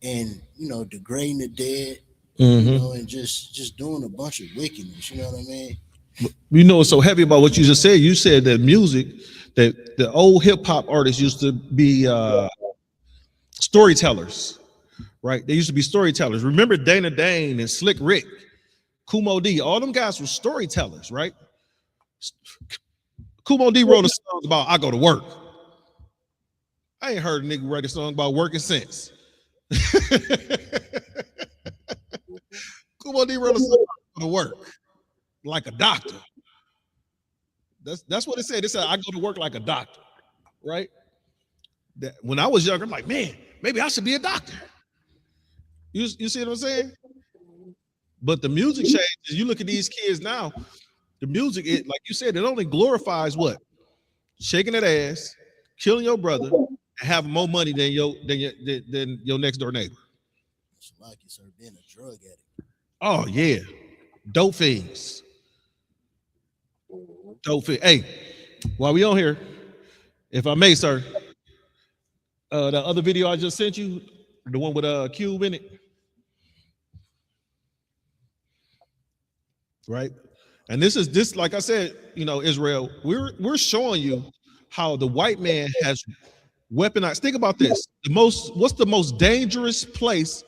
and, you know, degrading the dead, you know, and just doing a bunch of wickedness. You know what I mean? You know what's so heavy about what you just said? You said that music, that the old hip hop artists used to be storytellers, right? They used to be storytellers. Remember Dana Dane and Slick Rick, Kumo D, all them guys were storytellers, right? Kumo D wrote a song about I go to work. I ain't heard a nigga write a song about working since. Kumo D wrote a song about to work like a doctor. That's what it said. It said I go to work like a doctor, right? That when I was younger, I'm like, man, maybe I should be a doctor. You see what I'm saying? But the music changes. You look at these kids now, the music, it, like you said, it only glorifies what? Shaking that ass, killing your brother, and having more money than your next door neighbor. It's like you, sir, being a drug addict. Oh yeah, dope fiends. Dope fiends. Hey, while we on here, if I may, sir, the other video I just sent you, the one with Cube in it, right? And this, like I said, you know, Israel, we're showing you how the white man has weaponized. Think about this. What's the most dangerous place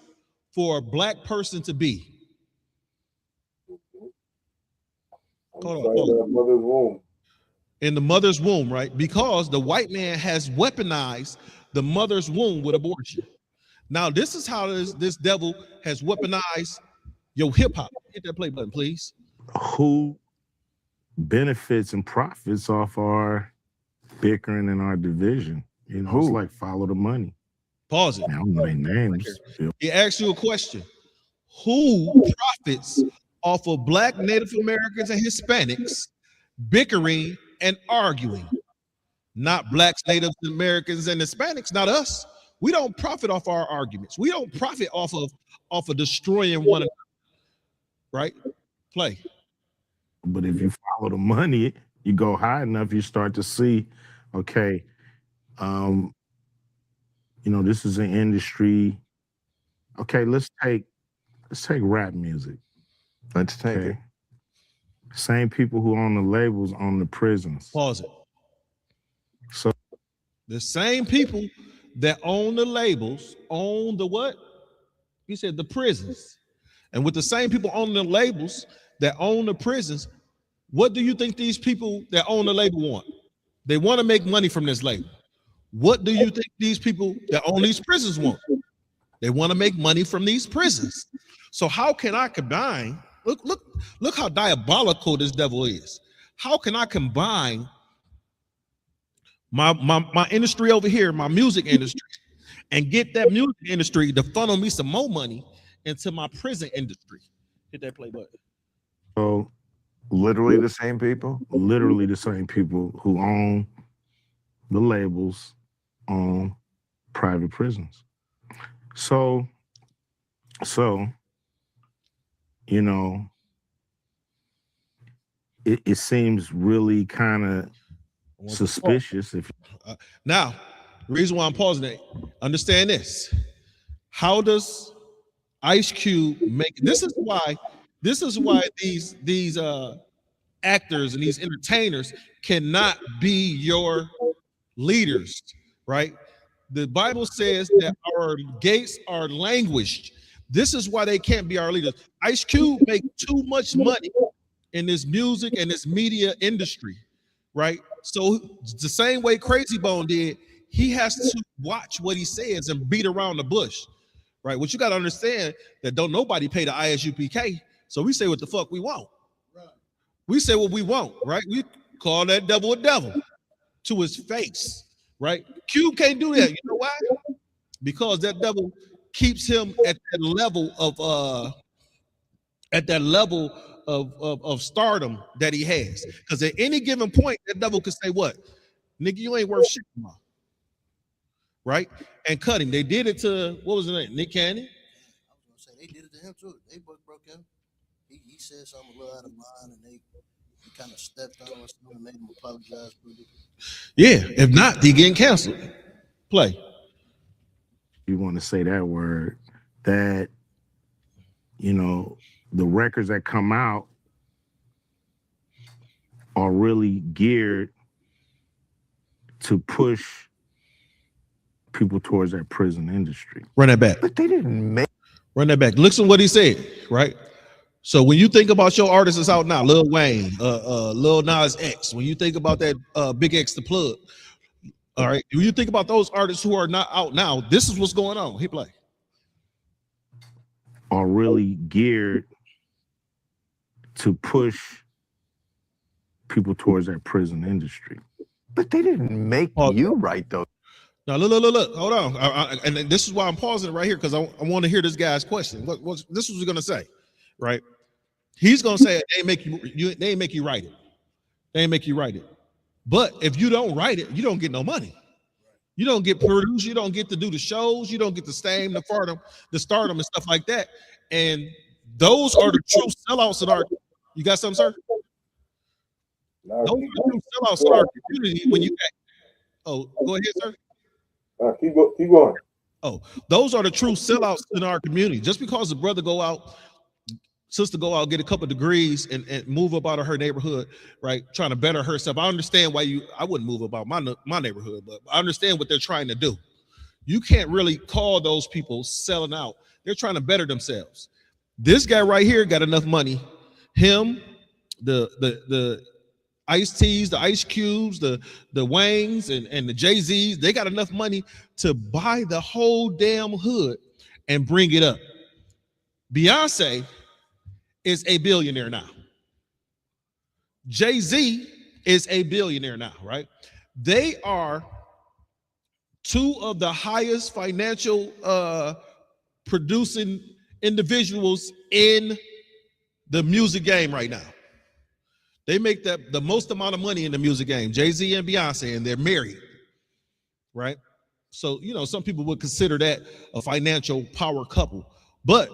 for a black person to be? Mother's womb. In the mother's womb, right? Because the white man has weaponized the mother's womb with abortion. Now, this is how this devil has weaponized your hip hop. Hit that play button, please. Who benefits and profits off our bickering and our division? You know, it's like follow the money. Pause it. I don't know their names. He asked you a question. Who profits off of Black, Native Americans, and Hispanics bickering and arguing? Not Blacks, Native Americans, and Hispanics, not us. We don't profit off our arguments. We don't profit off of destroying one another. Right? Play. But if you follow the money, you go high enough, you start to see, okay, you know, this is an industry. Okay, let's take rap music. Let's take it. Same people who own the labels own the prisons. Pause it. So the same people that own the labels own the what? He said the prisons. And with the same people owning the labels that own the prisons, what do you think these people that own the label want? They want to make money from this label. What do you think these people that own these prisons want? They want to make money from these prisons. So how can I combine? Look how diabolical this devil is. How can I combine my industry over here, my music industry, and get that music industry to funnel me some more money into my prison industry? Hit that play button. So Literally the same people? Literally the same people who own the labels own private prisons. So, you know, it seems really kind of suspicious. If now, the reason why I'm pausing it, understand this. How does Ice Cube make? This is why This is why these actors and these entertainers cannot be your leaders, right? The Bible says that our gates are languished. This is why they can't be our leaders. Ice Cube make too much money in this music and this media industry, right? So the same way Crazy Bone did, he has to watch what he says and beat around the bush, right? What you got to understand that don't nobody pay the ISUPK, so we say what the fuck we want. We say what we want, right? We call that devil a devil to his face, right? Cube can't do that. You know why? Because that devil keeps him at that level of stardom that he has. Because at any given point, that devil could say, "What, nigga, you ain't worth shit, right?" And cut him. They did it to, what was his name? Nick Cannon. I was gonna say they did it to him too. They both broke him. He said something a little out of line, and he kind of stepped on us and made him apologize for it. Yeah, if not, he getting canceled. Play. You want to say that word, that, you know, the records that come out are really geared to push people towards that prison industry. Run that back. But they didn't make. Run that back. Listen to what he said, right? So when you think about your artists that's out now, Lil Wayne, Lil Nas X, when you think about that Big X the Plug, all right, when you think about those artists who are not out now, this is what's going on. He play. Are really geared to push people towards that prison industry. But they didn't make you write those. Now look, hold on. And this is why I'm pausing it right here, because I want to hear this guy's question. This is what he's gonna say, right? He's gonna say they ain't make you write it. They ain't make you write it. But if you don't write it, you don't get no money. You don't get produced. You don't get to do the shows. You don't get the fame, the stardom, and stuff like that. And those are the true sellouts in our. You got something, sir? Those are the true sellouts in our community. When you got, oh, go ahead, sir. Keep going. Oh, those are the true sellouts in our community. Just because the brother go out, sister go out, get a couple of degrees and move up out of her neighborhood, right? Trying to better herself. I understand why I wouldn't move about my neighborhood, but I understand what they're trying to do. You can't really call those people selling out. They're trying to better themselves. This guy right here got enough money. Him, the Ice-T's, the Ice Cubes, the Waynes and the Jay-Z's, they got enough money to buy the whole damn hood and bring it up. Beyonce is a billionaire now. Jay-Z is a billionaire now, right? They are two of the highest financial producing individuals in the music game right now. They make the most amount of money in the music game, Jay-Z and Beyonce, and they're married, right? So, you know, some people would consider that a financial power couple. But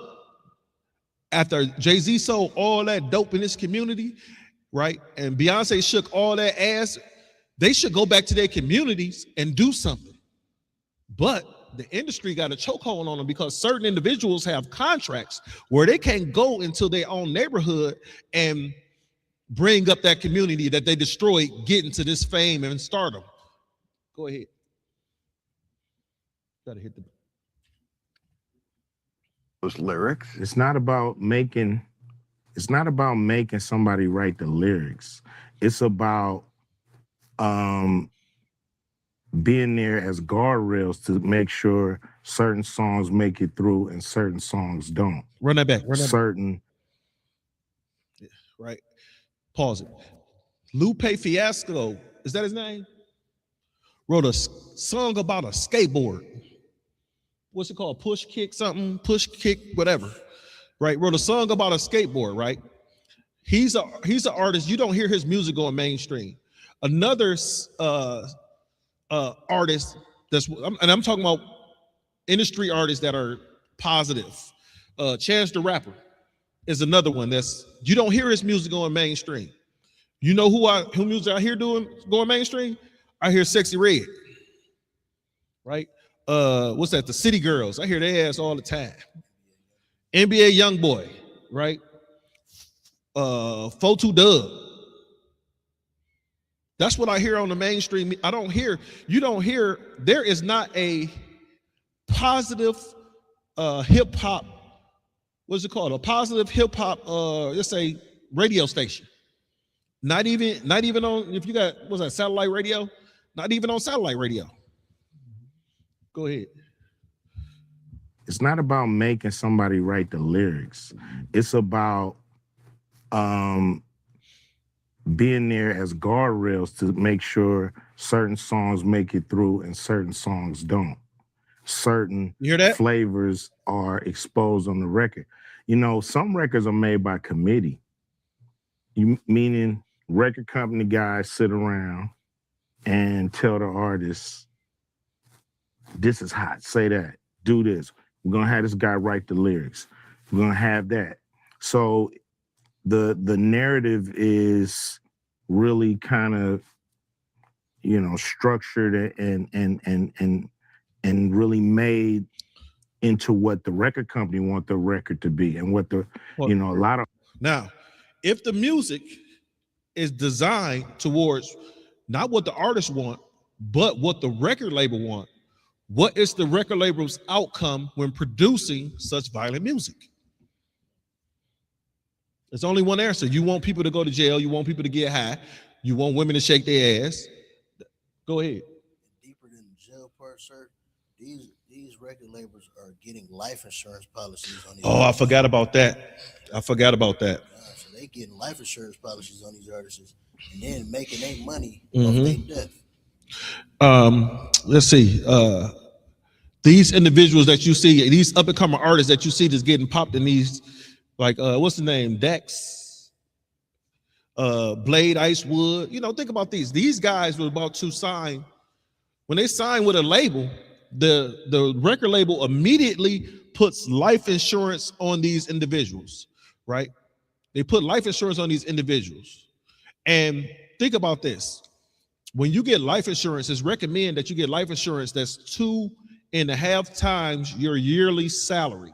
after Jay-Z sold all that dope in this community, right, and Beyonce shook all that ass, they should go back to their communities and do something. But the industry got a chokehold on them because certain individuals have contracts where they can't go into their own neighborhood and bring up that community that they destroyed, getting to this fame and stardom. Go ahead. Gotta hit Those lyrics. It's not about making somebody write the lyrics. It's about being there as guardrails to make sure certain songs make it through and certain songs don't. Run that back. Right. Pause it. Lupe Fiasco, is that his name? Wrote a song about a skateboard. What's it called? Push kick something, push kick, whatever. Right? Wrote a song about a skateboard, right? He's an artist. You don't hear his music going mainstream. Another artist and I'm talking about industry artists that are positive. Chance the Rapper is another one you don't hear his music going mainstream. You know who music I hear going mainstream? I hear Sexy Red, right? What's that? The City Girls. I hear their ass all the time. NBA Youngboy, right? Fotu Dub. That's what I hear on the mainstream. You don't hear, there is not a positive hip hop, what's it called? A positive hip hop, let's say radio station. Not even on, if you got, what's that, satellite radio? Not even on satellite radio. Go ahead. It's not about making somebody write the lyrics. It's about being there as guardrails to make sure certain songs make it through and certain songs don't. Certain flavors are exposed on the record. You know, some records are made by committee. Meaning record company guys sit around and tell the artists, this is hot, say that, do this. We're gonna have this guy write the lyrics. We're gonna have that. So the narrative is really kind of, you know, structured and really made into what the record company want the record to be and what the, you know, a lot of. Now, if the music is designed towards not what the artists want, but what the record label want, what is the record label's outcome when producing such violent music? There's only one answer. You want people to go to jail. You want people to get high. You want women to shake their ass. Go ahead. Deeper than the jail part, sir. These record labels are getting life insurance policies on these. Oh, I forgot about that. So they getting life insurance policies on these artists and then making their money off their death. Let's see. These individuals that you see, these up and coming artists that you see that's getting popped in these, like what's the name? Dex, Blade, Icewood. You know, think about these. These guys were about to sign. When they sign with a label, the record label immediately puts life insurance on these individuals, right? They put life insurance on these individuals. And think about this. When you get life insurance, it's recommended that you get life insurance that's 2.5 times your yearly salary,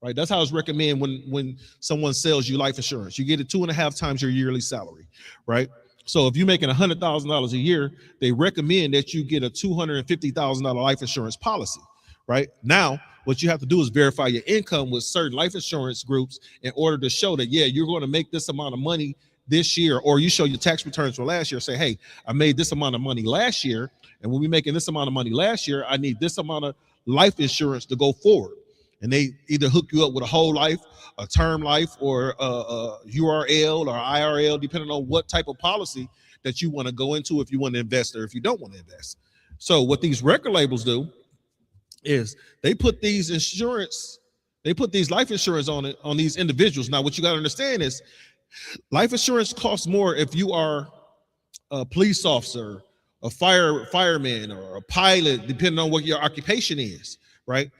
right? That's how it's recommended when someone sells you life insurance. You get it 2.5 times your yearly salary, right? So if you're making $100,000 a year, they recommend that you get a $250,000 life insurance policy, right? Now, what you have to do is verify your income with certain life insurance groups in order to show that, yeah, you're going to make this amount of money this year, or you show your tax returns for last year, say, hey, I made this amount of money last year, and when we're making this amount of money last year, I need this amount of life insurance to go forward. And they either hook you up with a whole life, a term life, or a URL or IRL, depending on what type of policy that you want to go into, if you want to invest or if you don't want to invest. So what these record labels do is they put these life insurance on these individuals. Now, what you got to understand is life insurance costs more if you are a police officer, a fireman, or a pilot, depending on what your occupation is, right?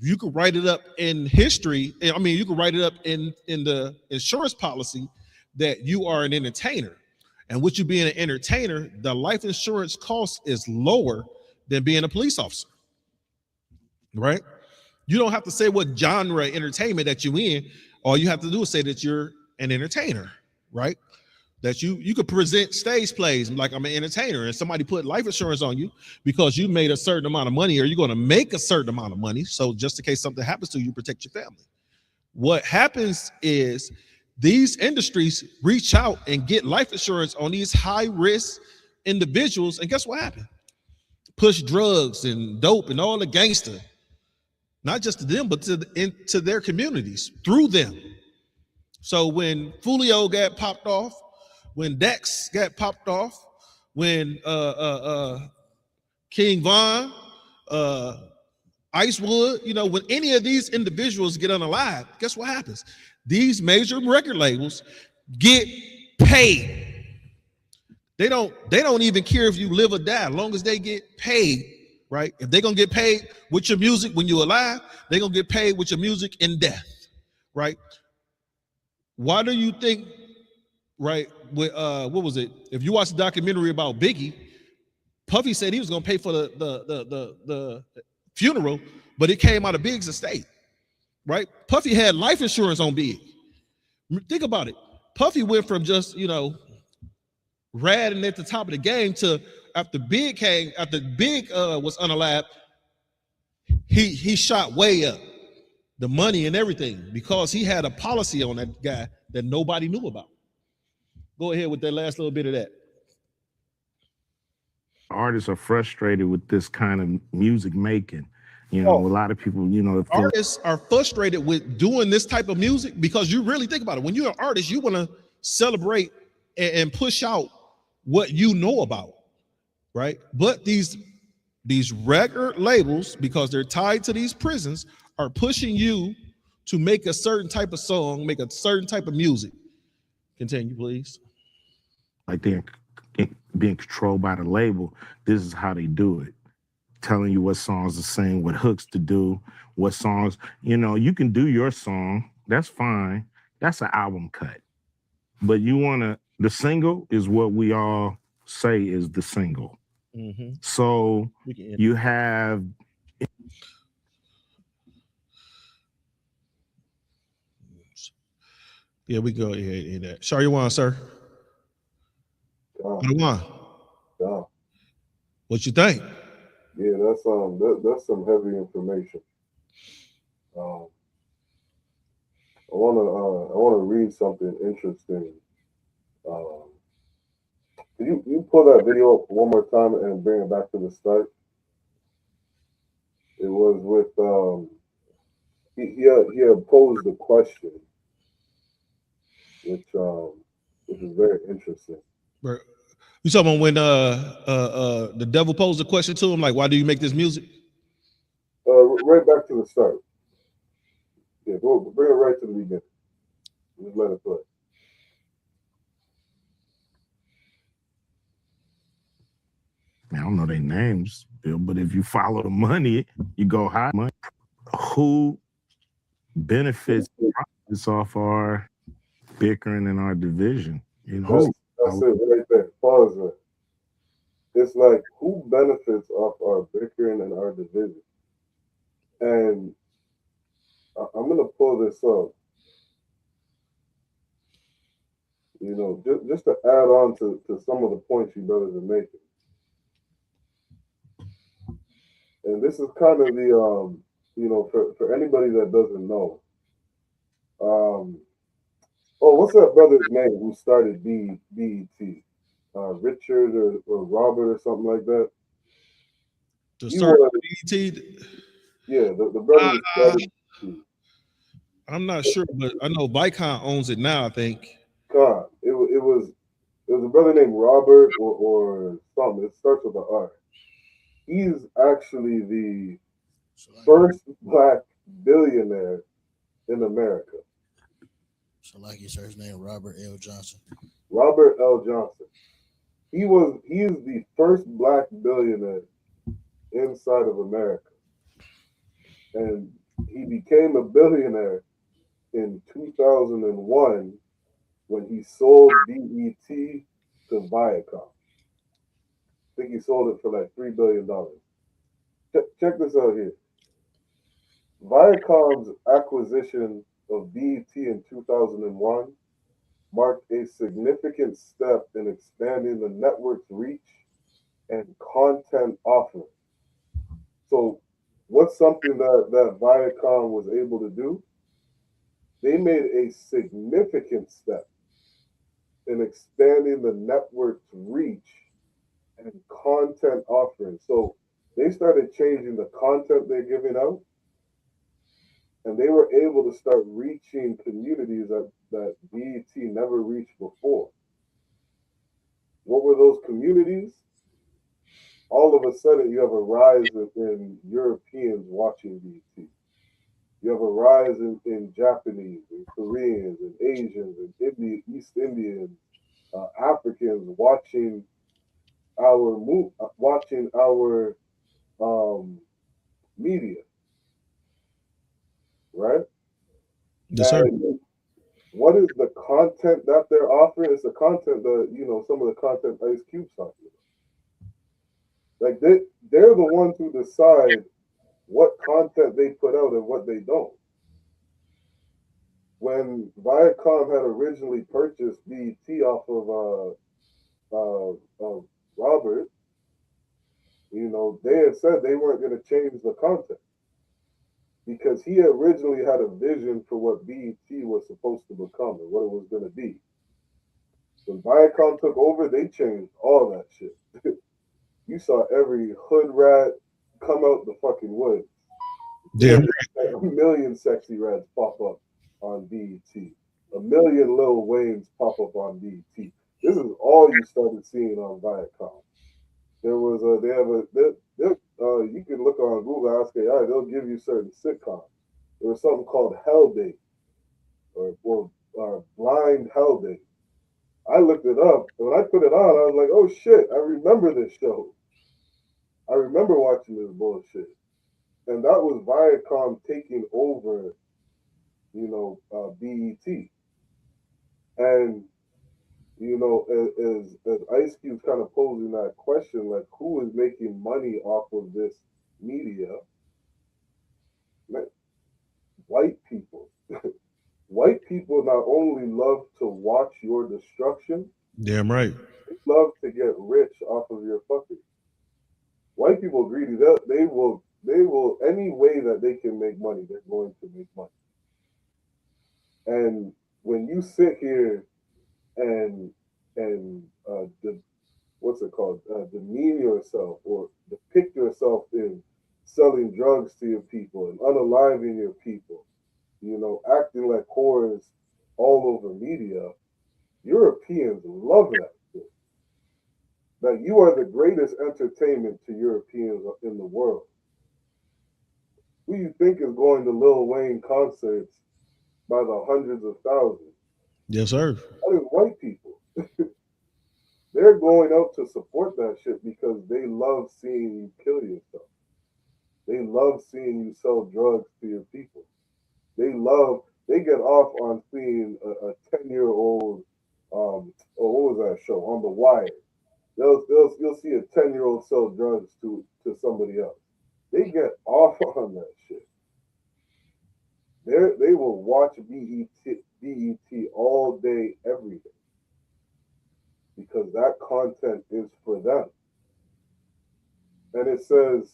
You could write it up in history. I mean, you could write it up in the insurance policy that you are an entertainer. And with you being an entertainer, the life insurance cost is lower than being a police officer, right? You don't have to say what genre entertainment that you in. All you have to do is say that you're an entertainer, right? That you could present stage plays like I'm an entertainer, and somebody put life insurance on you because you made a certain amount of money, or you're going to make a certain amount of money. So just in case something happens to you, protect your family. What happens is these industries reach out and get life insurance on these high risk individuals. And guess what happened? Push drugs and dope and all the gangster, not just to them, but into their communities through them. So when Fulio got popped off, when Dex got popped off, when King Von, Icewood, you know, when any of these individuals get unalive, guess what happens? These major record labels get paid. They don't even care if you live or die, as long as they get paid, right? If they're gonna get paid with your music when you're alive, they're gonna get paid with your music in death, right? Why do you think, right, with what was it? If you watch the documentary about Biggie, Puffy said he was gonna pay for the funeral, but it came out of Big's estate, right? Puffy had life insurance on Big. Think about it. Puffy went from just, ratting at the top of the game to after Big was unalive, he shot way up the money and everything because he had a policy on that guy that nobody knew about. Go ahead with that last little bit of that. Artists are frustrated with this kind of music making. A lot of people, artists are frustrated with doing this type of music because you really think about it. When you're an artist, you want to celebrate and push out what you know about, right? But these record labels, because they're tied to these prisons, are pushing you to make a certain type of song, make a certain type of music. Continue, please. Like they're being controlled by the label. This is how they do it. Telling you what songs to sing, what hooks to do, what songs, you can do your song. That's fine. That's an album cut. But the single is what we all say is the single. Mm-hmm. So you have. Yeah, we go ahead and that. Shariwan, sir. Shariwan. Yeah. What you think? Yeah, that's some heavy information. I wanna read something interesting. Can you pull that video up one more time and bring it back to the start? It was with he had posed a question, which is very interesting. You talking about when the devil posed a question to him, like, why do you make this music? Right back to the start. Yeah, bring it right to the beginning. Just let it play. I don't know their names, Bill, but if you follow the money, you go high money. Who benefits off our bickering in our division? That's it right there. Pause there. It's like, who benefits off our bickering and our division? And I'm gonna pull this up. Just to add on to some of the points you brothers are making. And this is kind of the for anybody that doesn't know. What's that brother's name who started BET? Richard or Robert or something like that. To start BET? Yeah, the brother who started BET. I'm not sure, but I know Viacom owns it now, I think. God, it was a brother named Robert or something. It starts with an R. He's actually the first black billionaire in America. So like you said, his name Robert L. Johnson. Robert L. Johnson. He is the first black billionaire inside of America. And he became a billionaire in 2001 when he sold BET to Viacom. I think he sold it for like $3 billion. Check this out here. Viacom's acquisition of BET in 2001 marked a significant step in expanding the network's reach and content offering. So what's something that Viacom was able to do? They made a significant step in expanding the network's reach and content offering. So they started changing the content they're giving out, and they were able to start reaching communities that BET never reached before. What were those communities? All of a sudden, you have a rise in Europeans watching BET. You have a rise in Japanese and Koreans and Asians and East Indians, Africans watching our media, right? Yes, sir. What is the content that they're offering? It's the content that some of the content Ice Cube's talking about. Like they're the ones who decide what content they put out and what they don't. when Viacom had originally purchased BET off of Robert, you know, they had said they weren't going to change the content because he originally had a vision for what BET was supposed to become and what it was going to be. When Viacom took over, they changed all that shit. You saw every hood rat come out the fucking woods. Damn. A million sexy reds pop up on BET. A million Lil Waynes pop up on BET. This is all you started seeing on Viacom. There was you can look on Google Ask AI, they'll give you certain sitcoms. There was something called Hell Day or Blind Hell Day. I looked it up, and when I put it on, I was like, oh shit, I remember this show. I remember watching this bullshit. And that was Viacom taking over, you know, BET. And, you know, as Ice Cube's kind of posing that question, like, who is making money off of this media? White people. White people not only love to watch your destruction, Damn right. they love to get rich off of your fuckery. White people are greedy. They will any way that they can make money, they're going to make money. And when you sit here and what's it called? Demean yourself or depict yourself in selling drugs to your people and unaliving your people, you know, acting like whores all over media, Europeans love that shit. That you are the greatest entertainment to Europeans in the world. Who you think is going to Lil Wayne concerts by the hundreds of thousands? Yes, sir. That is white people. They're going out to support that shit because they love seeing you kill yourself. They love seeing you sell drugs to your people. They get off on seeing a 10-year-old, what was that show? On The Wire. You'll see a 10-year-old sell drugs to somebody else. They get off on that shit. They will watch BET all day, every day. Because that content is for them. And it says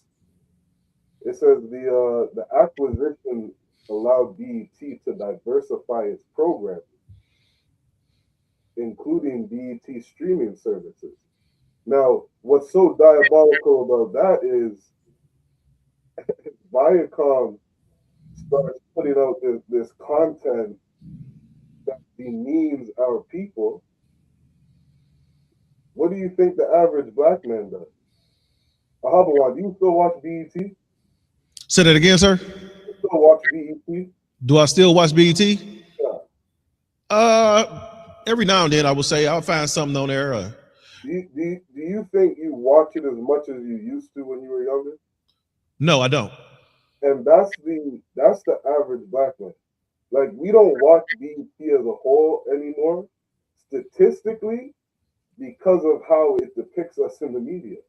the acquisition allowed BET to diversify its programming, including BET streaming services. Now, what's so diabolical about that is Viacom starts putting out this content that demeans our people. What do you think the average black man does? Ahabawan, do you still watch BET? Say that again, sir. You still watch BET? Do I still watch BET? Yeah. Every now and then I would say I'll find something on there. Do you think you watch it as much as you used to when you were younger? No, I don't. And that's the average black man. Like, we don't watch BET as a whole anymore, statistically, because of how it depicts us in the media.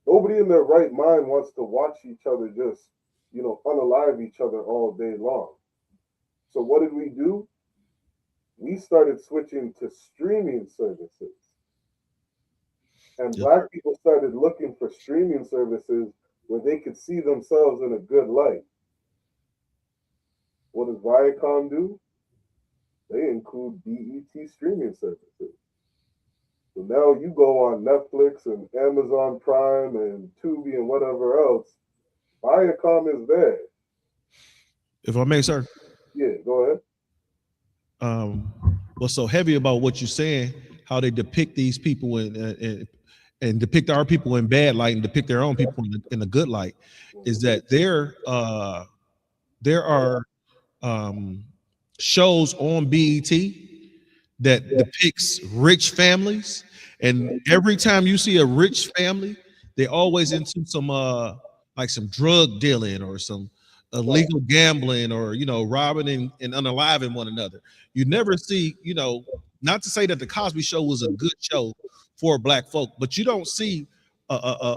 Nobody in their right mind wants to watch each other just, you know, unalive each other all day long. So what did we do? We started switching to streaming services. And black people started looking for streaming services where they could see themselves in a good light. What does Viacom do? They include BET streaming services. So now you go on Netflix and Amazon Prime and Tubi and whatever else, Viacom is there. If I may, sir. Yeah, go ahead. What's so heavy about what you're saying, how they depict these people and depict our people in bad light and depict their own people in a good light, is that there are shows on BET that depicts rich families, and every time you see a rich family, they always into some like some drug dealing or some illegal gambling or, you know, robbing and unaliving one another. You never see, you know, not to say that the Cosby Show was a good show for black folk, but you don't see a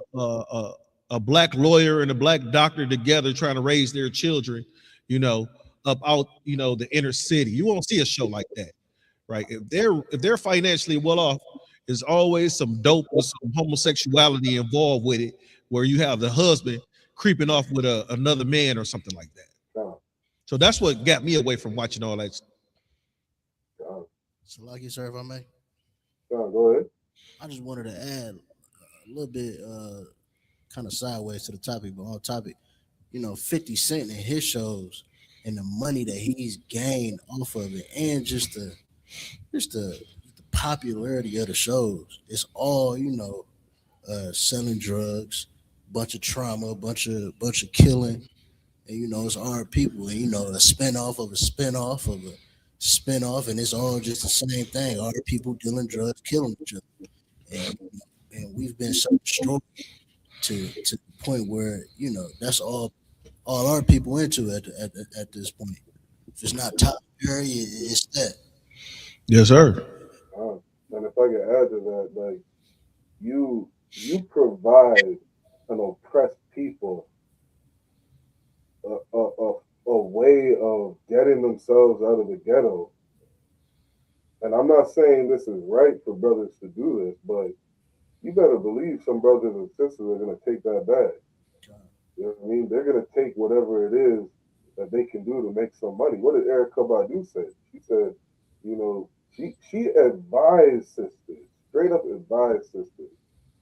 black lawyer and a black doctor together trying to raise their children, you know, up out, you know, the inner city. You won't see a show like that, right? If they're financially well off, there's always some dope with some homosexuality involved with it, where you have the husband creeping off with another man or something like that. So that's what got me away from watching all that. So, like you, sir, if I may. Go ahead. I just wanted to add a little bit, kind of sideways to the topic, but on topic. You know, 50 Cent and his shows and the money that he's gained off of it, and just the popularity of the shows. It's all, you know, selling drugs, bunch of trauma, bunch of killing, and you know, it's our people, and you know, a spinoff of a spinoff of a spinoff, and it's all just the same thing. Our people dealing drugs, killing each other, and we've been so destroyed to the point where, you know, that's all our people into at this point. If it's not Tyler Perry, it's that. Yes, sir. And if I can add to that, like you provide an oppressed people a way of getting themselves out of the ghetto. And I'm not saying this is right for brothers to do this, but you better believe some brothers and sisters are going to take that back. You know what I mean? They're going to take whatever it is that they can do to make some money. What did Erykah Badu say? She said, you know, she advised sisters, straight up advised sisters,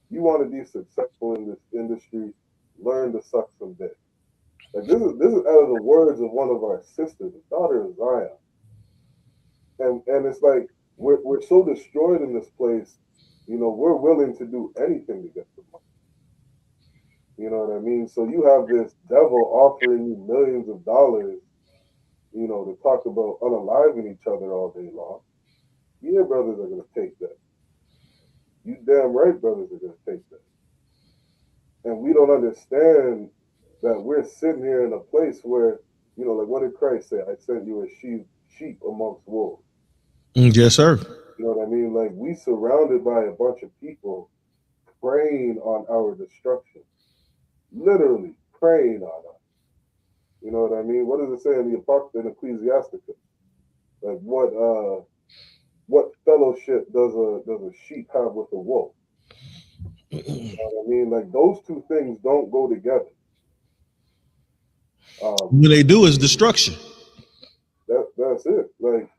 you want to be successful in this industry, learn to suck some dick. Like this is out of the words of one of our sisters, the daughter of Zion. And it's like we're so destroyed in this place, you know, we're willing to do anything to get the money. You know what I mean? So you have this devil offering you millions of dollars, you know, to talk about unaliving each other all day long. Yeah, brothers are going to take that. You damn right brothers are going to take that. And we don't understand that we're sitting here in a place where, you know, like what did Christ say? I sent you as sheep amongst wolves. Yes, sir. You know what I mean? Like we surrounded by a bunch of people preying on our destruction. Literally preying on us. You know what I mean? What does it say in the Ecclesiasticus? Like what fellowship does a sheep have with a wolf? You know what I mean? Like those two things don't go together. When they do is destruction. That's it. Like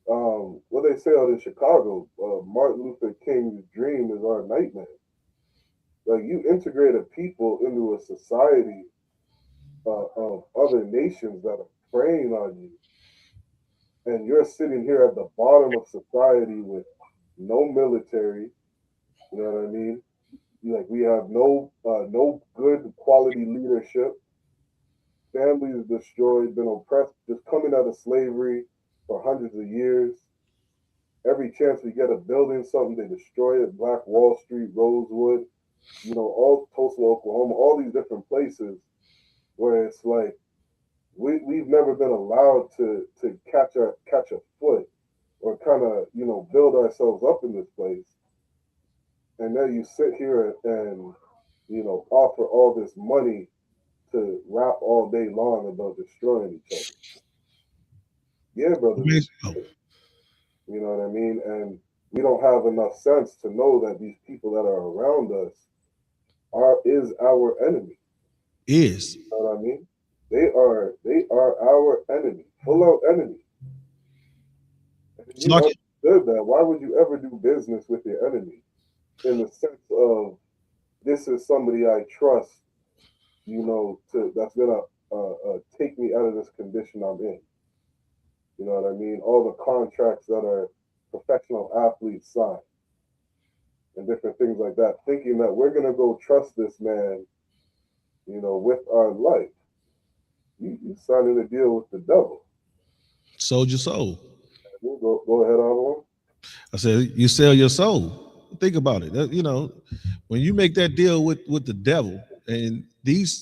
what they say out in Chicago, Martin Luther King's dream is our nightmare. Like you integrate a people into a society of other nations that are preying on you, and you're sitting here at the bottom of society with no military. You know what I mean? Like we have no good quality leadership. Families destroyed, been oppressed, just coming out of slavery for hundreds of years. Every chance we get of building something, they destroy it. Black Wall Street, Rosewood, you know, all Tulsa, Oklahoma, all these different places where it's like we've never been allowed to catch a foot or kind of, you know, build ourselves up in this place. And then you sit here and, you know, offer all this money to rap all day long about destroying each other. Yeah, brother. You know what I mean? And we don't have enough sense to know that these people that are around us is our enemy. Is. You know what I mean? They are our enemy, full out enemy. And if you understood that, why would you ever do business with your enemy? In the sense of, this is somebody I trust, you know, that's gonna take me out of this condition I'm in. You know what I mean? All the contracts that are professional athletes sign and different things like that, thinking that we're gonna go trust this man, you know, with our life. You signing a deal with the devil. Sold your soul. Go ahead, Arnold. I said you sell your soul. Think about it. You know, when you make that deal with the devil, and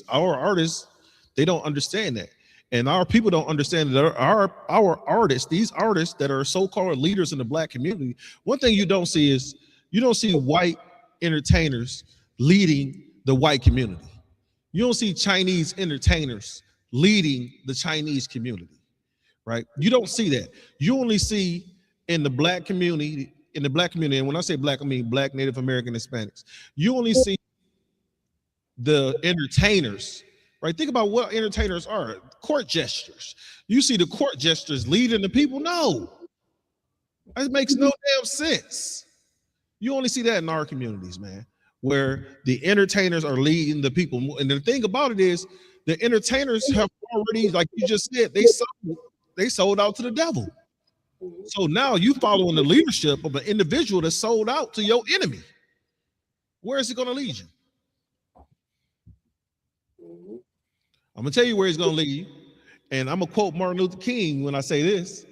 our artists, they don't understand that. And our people don't understand that our artists, these artists that are so-called leaders in the black community, one thing you don't see is you don't see white entertainers leading the white community. You don't see Chinese entertainers leading the Chinese community. right? You don't see that. You only see in the black community, and when I say black, I mean black, Native American, Hispanics. You only see the entertainers, right? Think about what entertainers are. Court gestures. You see the court gestures leading the people? No. That makes no damn sense. You only see that in our communities, man, where the entertainers are leading the people. And the thing about it is, the entertainers have already, like you just said, they sold out to the devil. So now you following the leadership of an individual that sold out to your enemy. Where is it going to lead you? I'm going to tell you where he's going to lead you. And I'm going to quote Martin Luther King when I say this.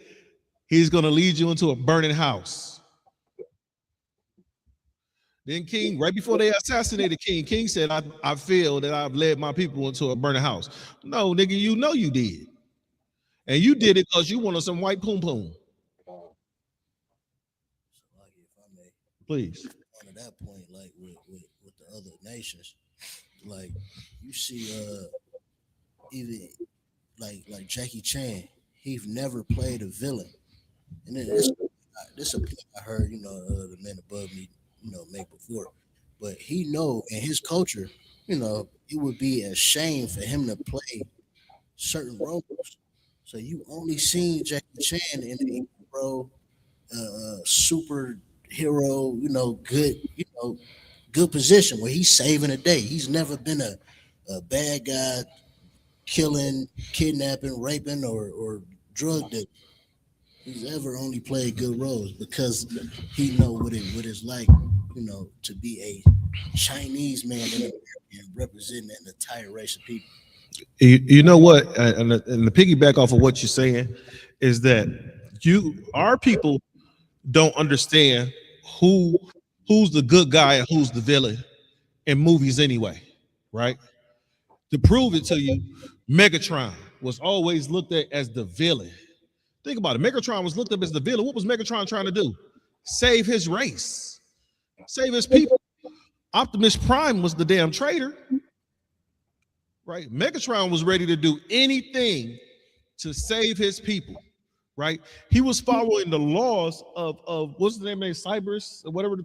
He's going to lead you into a burning house. Then King, right before they assassinated King said, I feel that I've led my people into a burning house. No, nigga, you know you did. And you did it because you wanted some white poom poom. Please. On that point, like with the other nations, like you see even like Jackie Chan, he's never played a villain. And then this a point I heard, the men above me, make before. But he know in his culture, it would be a shame for him to play certain roles. So you only seen Jackie Chan in the superhero, good position where he's saving a day. He's never been a bad guy, killing, kidnapping, raping, or drug dealer. He's ever only played good roles because he know what it's like, to be a Chinese man and representing an entire race of people. You know what? And the piggyback off of what you're saying is that our people don't understand who's the good guy and who's the villain in movies anyway, right? To prove it to you, Megatron was always looked at as the villain. Think about it. Megatron was looked up as the villain. What was Megatron trying to do? Save his race, save his people. Optimus Prime was the damn traitor, right? Megatron was ready to do anything to save his people, right? He was following the laws of what's the name of Cybers, whatever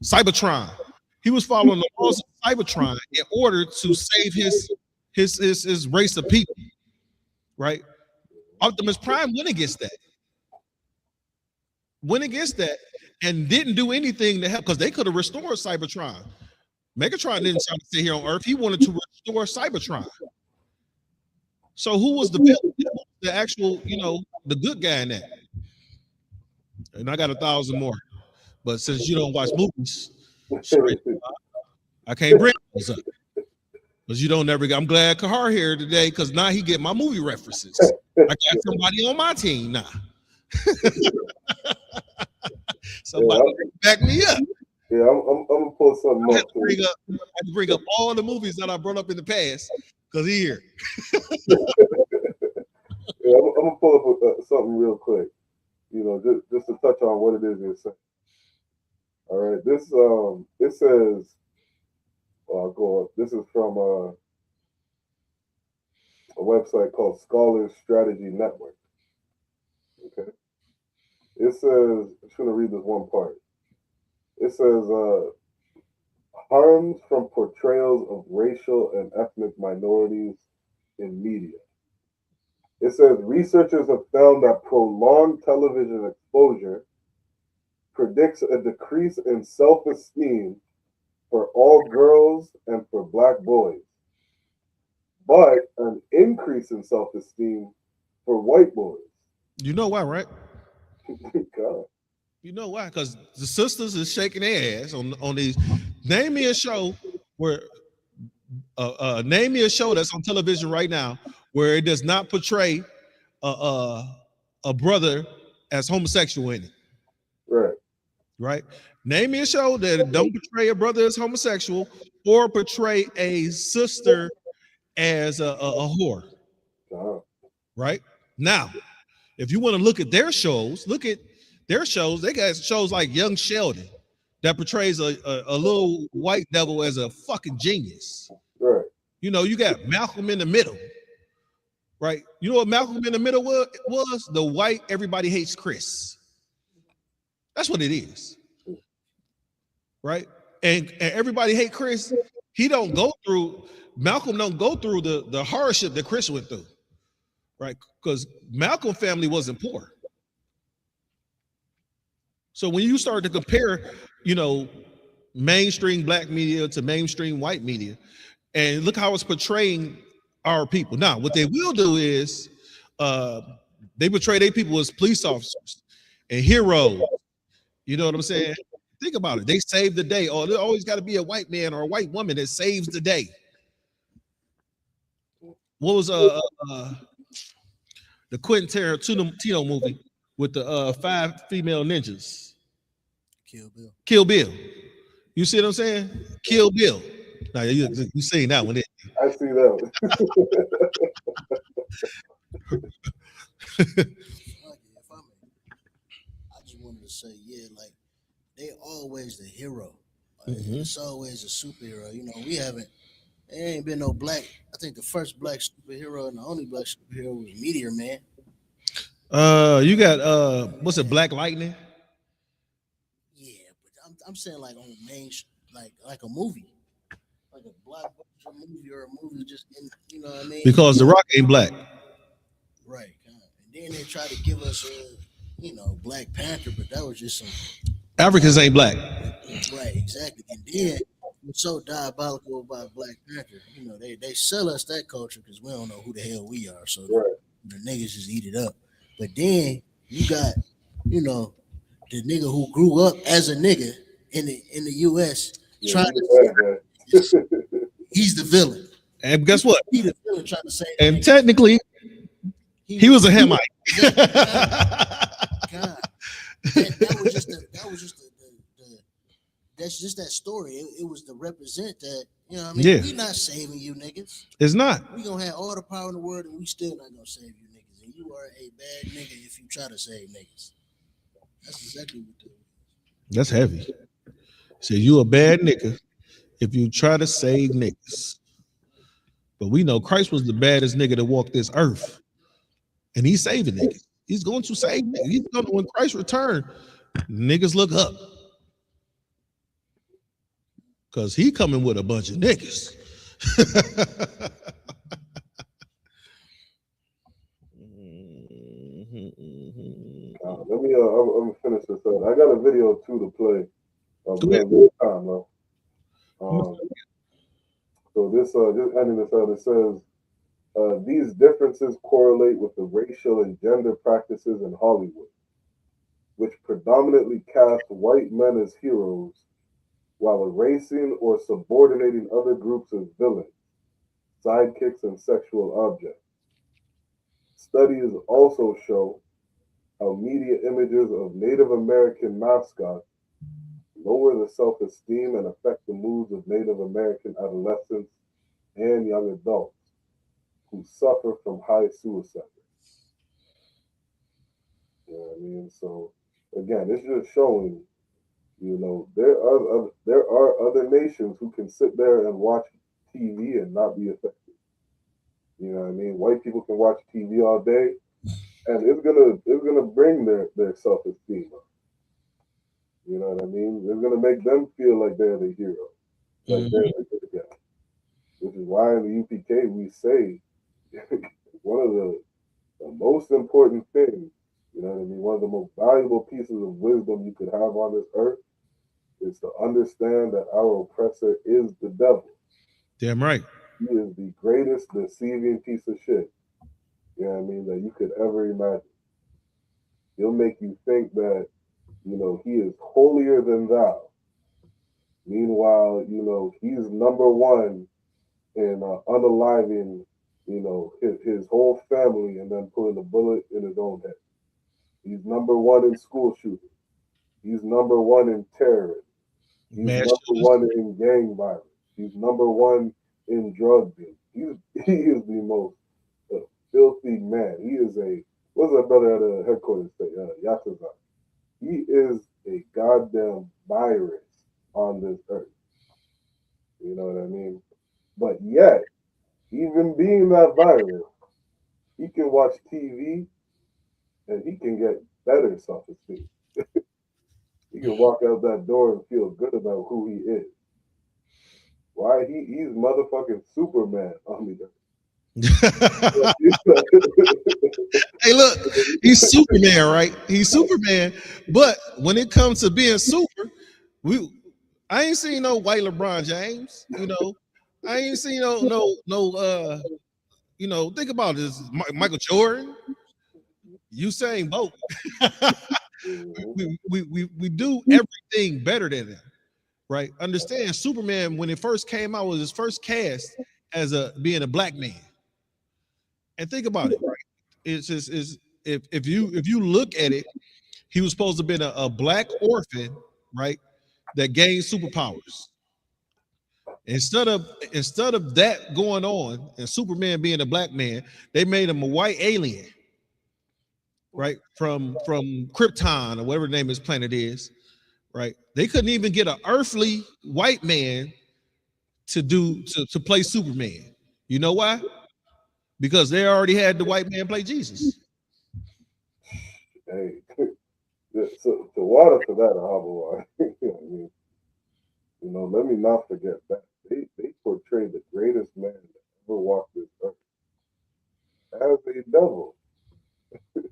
Cybertron. He was following the laws of Cybertron in order to save his race of people, right? Optimus Prime went against that and didn't do anything to help because they could have restored Cybertron. Megatron didn't try to stay here on Earth. He wanted to restore Cybertron. So who was the villain? The actual, the good guy in that? And I got 1,000 more. But since you don't watch movies, I can't bring those up. Because you don't never get. I'm glad Kahar here today because now he get my movie references. I got somebody on my team now. Somebody back me up. Yeah, I'm gonna pull something up. I have to bring up all the movies that I brought up in the past because he here. Yeah, I'm gonna pull up something real quick. Just to touch on what it is you're saying. All right, this it says. I'll go up. This is from a website called Scholars Strategy Network. Okay. It says, I'm just going to read this one part. It says, harms from portrayals of racial and ethnic minorities in media. It says, researchers have found that prolonged television exposure predicts a decrease in self-esteem for all girls and for Black boys, but an increase in self-esteem for white boys. You know why, right? God. You know why? Because the sisters is shaking their ass on these. Name me a show where, name me a show that's on television right now where it does not portray a brother as homosexual in it. Right. Right. Name me a show that don't portray a brother as homosexual or portray a sister as a whore. Right now, if you want to look at their shows, They got shows like Young Sheldon that portrays a little white devil as a fucking genius. Right. You got Malcolm in the Middle, right? You know what Malcolm in the Middle was? The white everybody hates Chris. That's what it is, right? And everybody hate Chris. Malcolm don't go through the hardship that Chris went through, right? Because Malcolm family wasn't poor. So when you start to compare, mainstream black media to mainstream white media, and look how it's portraying our people. Now, what they will do is they portray their people as police officers and heroes. You know what I'm saying? Think about it. They save the day. Oh, there always got to be a white man or a white woman that saves the day. What was the Quentin Tarantino movie with the 5 female ninjas? Kill Bill. You see what I'm saying? Kill Bill. Now you seen that one? I see that one. I just wanted to say, like they always the hero. Like, it's always a superhero. There ain't been no black. I think the first black superhero and the only black superhero was Meteor Man. You got what's it, Black Lightning? Yeah, but I'm saying like on main, like a movie, like a blockbuster movie or a movie just in, you know what I mean? Because The Rock ain't black. Right. And then they try to give us Black Panther, but that was just some Africans ain't black. Right, exactly. And then what's so diabolical about Black Panther, they sell us that culture because we don't know who the hell we are. So the niggas just eat it up. But then you got, the nigga who grew up as a nigga in the US trying to he's the villain. And guess what? He's the villain trying to say. And technically, he was a Hamite. God. That was just that's just that story. It was to represent that, Yeah. We not saving you niggas. It's not. We gonna have all the power in the world and we still not gonna save you niggas. And you are a bad nigga if you try to save niggas. That's exactly what they do. That's heavy. So you a bad nigga if you try to save niggas. But we know Christ was the baddest nigga that walked this earth. And he's saving niggas. He's going to save niggas. When Christ return, niggas look up. Because he coming with a bunch of niggas. I'm gonna finish this up. I got a video too to play. Time, bro. So this just ending this out, it says these differences correlate with the racial and gender practices in Hollywood, which predominantly cast white men as heroes while erasing or subordinating other groups as villains, sidekicks, and sexual objects. Studies also show how media images of Native American mascots lower the self-esteem and affect the moods of Native American adolescents and young adults who suffer from high suicide rates. You know what I mean? So again, it's just showing, there are other nations who can sit there and watch TV and not be affected. You know what I mean? White people can watch TV all day, and it's gonna bring their self-esteem up. You know what I mean? It's gonna make them feel like they're the hero, like they're the good guy. Which is why in the UPK we say one of the most important things, you know what I mean? One of the most valuable pieces of wisdom you could have on this earth is to understand that our oppressor is the devil. Damn right. He is the greatest deceiving piece of shit, you know what I mean, that you could ever imagine. He'll make you think that, he is holier than thou. Meanwhile, he's number one in unaliving, his whole family and then putting a bullet in his own head. He's number one in school shooting. He's number one in terrorism. He's number one in gang violence. He's number one in drug dealing. He is the most filthy man. He is what's that brother at the headquarters say? Yatazak. He is a goddamn virus on this earth. You know what I mean? But yet, even being that virus, he can watch TV and he can get better self-esteem. He can walk out that door and feel good about who he is. Why? He's motherfucking Superman on the Hey, look, he's Superman, right? He's Superman. But when it comes to being super, I ain't seen no white LeBron James. You know, I ain't seen no. You know, think about this: Michael Jordan, Usain Bolt. we do everything better than them, right? Understand? Superman, when it first came out, was his first cast as being a black man. And think about it, right? It's just if you look at it, he was supposed to have been a black orphan, right? That gained superpowers. Instead of that going on and Superman being a black man, they made him a white alien, right? From Krypton or whatever the name of his planet is, right? They couldn't even get an earthly white man to play Superman. You know why? Because they already had the white man play Jesus. Hey, so to water to that, Ahava, I mean, let me not forget that they portrayed the greatest man that ever walked this earth as a devil. You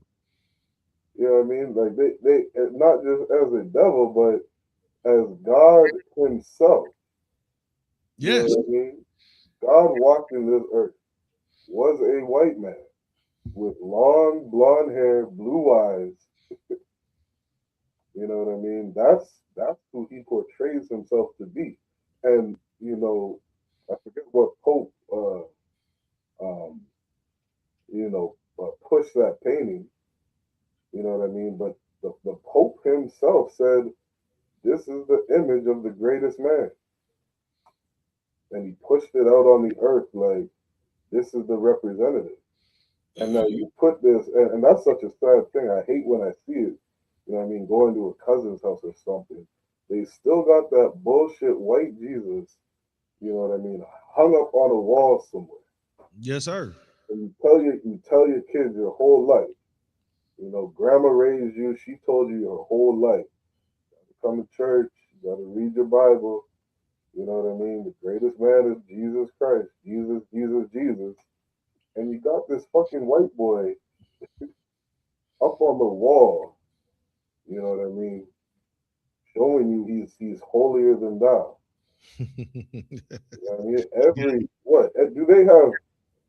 know what I mean? Like they not just as a devil, but as God Himself. Yes. You know what I mean? God walked in this earth, was a white man with long blonde hair, blue eyes. You know what I mean? That's who he portrays himself to be. And I forget what Pope pushed that painting. You know what I mean? But the Pope himself said, "This is the image of the greatest man," and he pushed it out on the earth like, "This is the representative." And now you put this, and that's such a sad thing. I hate when I see it. You know what I mean? Going to a cousin's house or something, they still got that bullshit white Jesus. You know what I mean? Hung up on a wall somewhere. Yes, sir. And you tell your kids your whole life. Grandma raised you. She told you your whole life. You gotta come to church. You gotta read your Bible. You know what I mean? The greatest man is Jesus Christ. Jesus, Jesus, Jesus. And you got this fucking white boy up on the wall. You know what I mean? Showing you he's holier than thou. You know what I mean?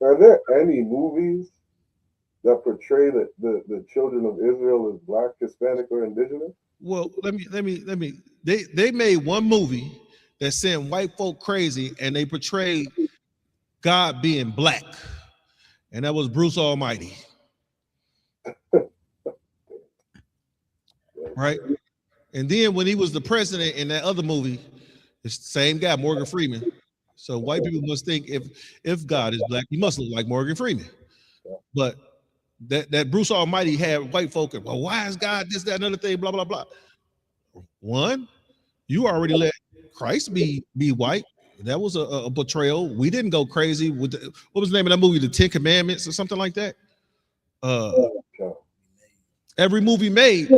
Are there any movies that portray the children of Israel as black, Hispanic, or indigenous? Well, let me. They made one movie that sent white folk crazy, and they portrayed God being black, and that was Bruce Almighty. Right? And then when he was the president in that other movie, it's the same guy, Morgan Freeman. So white people must think if God is black, he must look like Morgan Freeman. But that Bruce Almighty had white folk, well, why is God this, that, another thing, blah, blah, blah. One, you already let Christ be white. That was a portrayal. We didn't go crazy with what was the name of that movie, The 10 Commandments or something like that. Every movie made,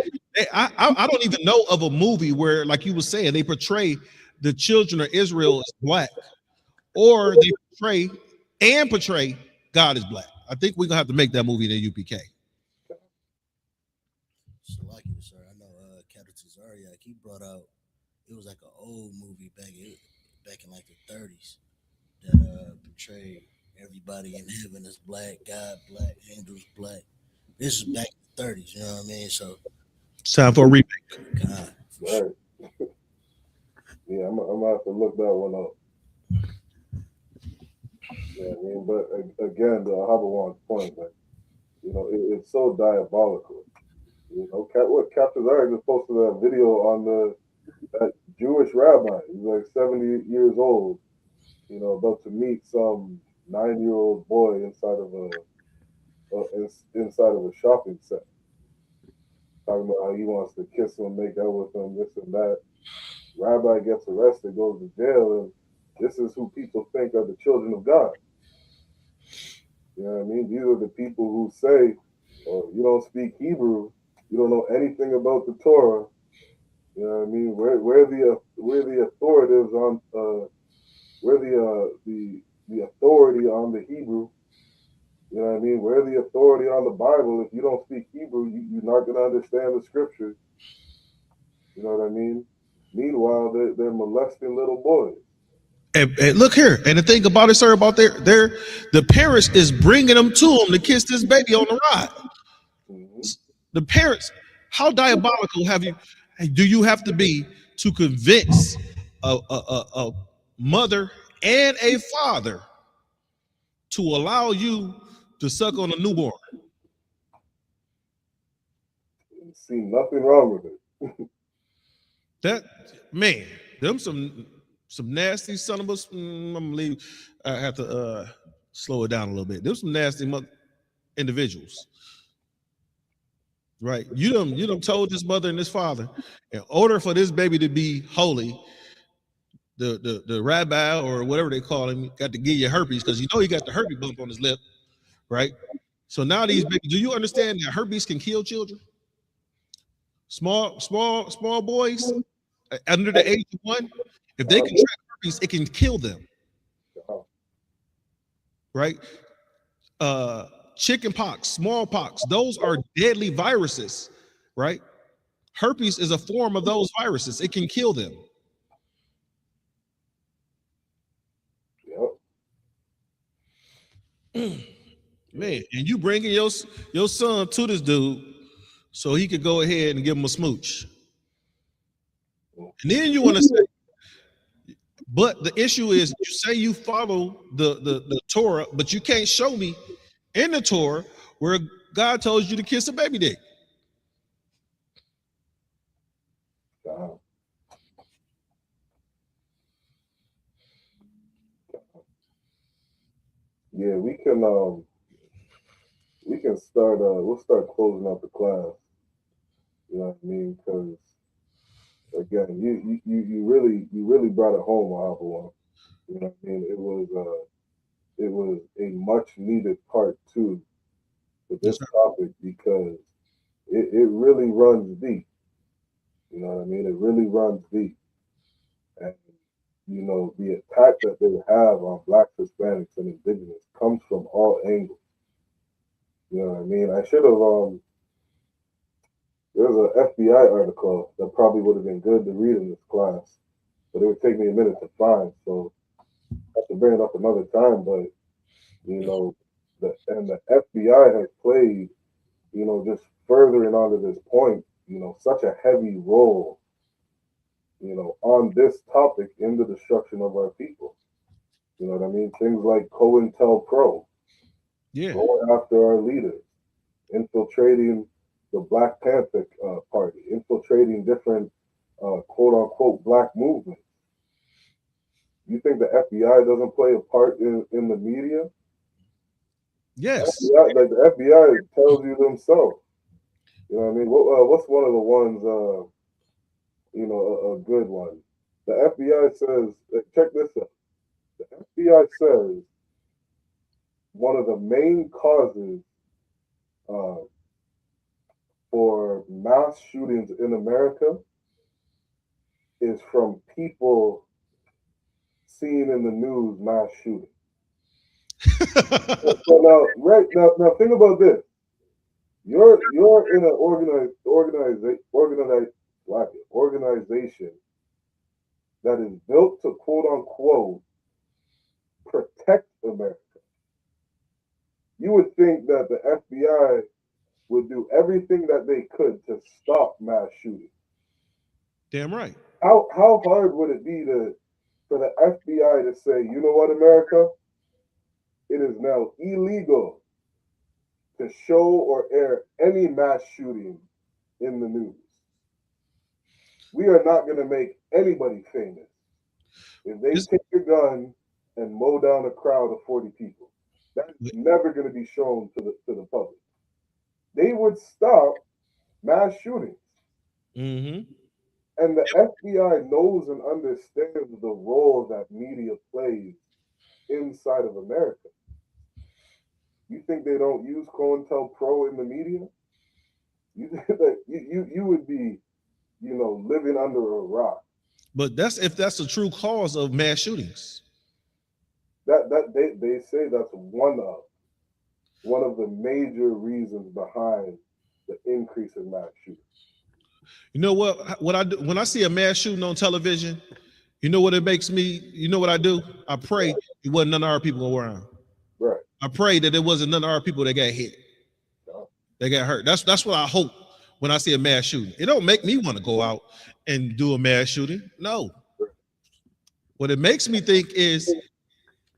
I don't even know of a movie where, like you were saying, they portray the children of Israel as black, or they portray God as black. I think we're gonna have to make that movie the UPK. So like you, sir, I know Captain Tazariak, he brought out, it was like an old movie back in like the 30s that portrayed everybody in heaven as black, God black, angels black. This is back in the 30s, you know what I mean? So it's time for a remake. God, right. Yeah, I'm gonna have to look that one up. Yeah, I mean, but again, the Habawan's point, like, it's so diabolical. What Captain Zarek just posted a video on that Jewish rabbi. He's like 70 years old, about to meet some 9-year-old boy inside of a shopping center. Talking about how he wants to kiss him, make out with him, this and that. Rabbi gets arrested, goes to jail, and this is who people think are the children of God. You know what I mean? These are the people who say, "Oh, you don't speak Hebrew, you don't know anything about the Torah." You know what I mean? We're the authorities on we're the authority on the Hebrew. You know what I mean? We're the authority on the Bible. If you don't speak Hebrew, you're not gonna understand the scriptures. You know what I mean? Meanwhile, they're molesting little boys. And look here, and the thing about it, sir, about the parents is bringing them to him to kiss this baby on the ride. The parents, how diabolical do you have to be to convince a mother and a father to allow you to suck on a newborn? See nothing wrong with it. That man, them some nasty son of a. I'm gonna leave. I have to slow it down a little bit. There's some nasty individuals, right? You done told this mother and this father, in order for this baby to be holy, the rabbi or whatever they call him got to give you herpes because you know he got the herpes bump on his lip, right? So now these babies, do you understand that herpes can kill children? Small boys under the age of 1, if they contract herpes, it can kill them. Right? Chicken pox, smallpox, those are deadly viruses, right? Herpes is a form of those viruses. It can kill them. Man, and you bringing your son to this dude so he could go ahead and give him a smooch. And then you want to say, but the issue is you say you follow the Torah, but you can't show me in the Torah where God told you to kiss a baby dick. Yeah, we can start. We'll start closing out the class. You know what I mean? Because again, you really brought it home, Ahabawan. You know what I mean? It was a much needed part two for this topic because it really runs deep. You know what I mean? It really runs deep, and you know the attack that they have on Blacks, Hispanics, and Indigenous comes from all angles. You know what I mean? I should have there's an FBI article that probably would have been good to read in this class, but it would take me a minute to find. So I have to bring it up another time. But you know, the FBI has played, you know, just furthering onto this point, you know, such a heavy role, you know, on this topic in the destruction of our people. You know what I mean? Things like COINTELPRO, going after our leaders, infiltrating the Black Panther Party, infiltrating different quote unquote black movements. You think the FBI doesn't play a part in the media? Yes. FBI, like the FBI tells you themselves. You know what I mean? What's one of the ones, you know, a good one? The FBI says, check this out. The FBI says one of the main causes for mass shootings in America is from people seeing in the news mass shootings. So now think about this. You're in an organization that is built to quote unquote protect America. You would think that the FBI would do everything that they could to stop mass shootings. Damn right. How hard would it be for the FBI to say, you know what, America? It is now illegal to show or air any mass shooting in the news. We are not going to make anybody famous if they take a gun and mow down a crowd of 40 people. That's never going to be shown to the public. They would stop mass shootings. Mm-hmm. And the FBI knows and understands the role that media plays inside of America. You think they don't use COINTELPRO in the media? You think that you would be, living under a rock. But that's if that's the true cause of mass shootings. That they say that's one of the major reasons behind the increase in mass shootings. You know what I do when I see a mass shooting on television? You know what it makes me? You know what I do? I pray it wasn't none of our people around. Right. I pray that it wasn't none of our people that got hit. They got hurt. That's what I hope when I see a mass shooting. It don't make me want to go out and do a mass shooting. No. What it makes me think is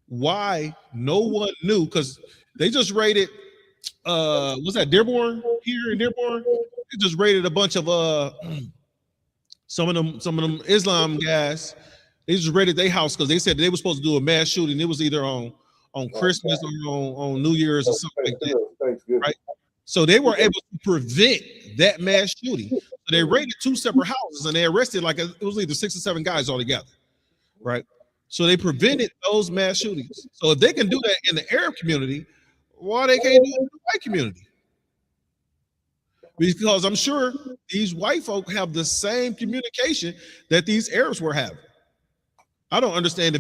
why no one knew, because they just raided was that Dearborn here in Dearborn? They just raided a bunch of some of them Islam guys. They just raided their house because they said they were supposed to do a mass shooting. It was either on Christmas or on New Year's or something like that. Right? So they were able to prevent that mass shooting. So they raided 2 separate houses and they arrested it was either 6 or 7 guys altogether. Right? So they prevented those mass shootings. So if they can do that in the Arab community, why they can't do it in the white community? Because I'm sure these white folk have the same communication that these Arabs were having. I don't understand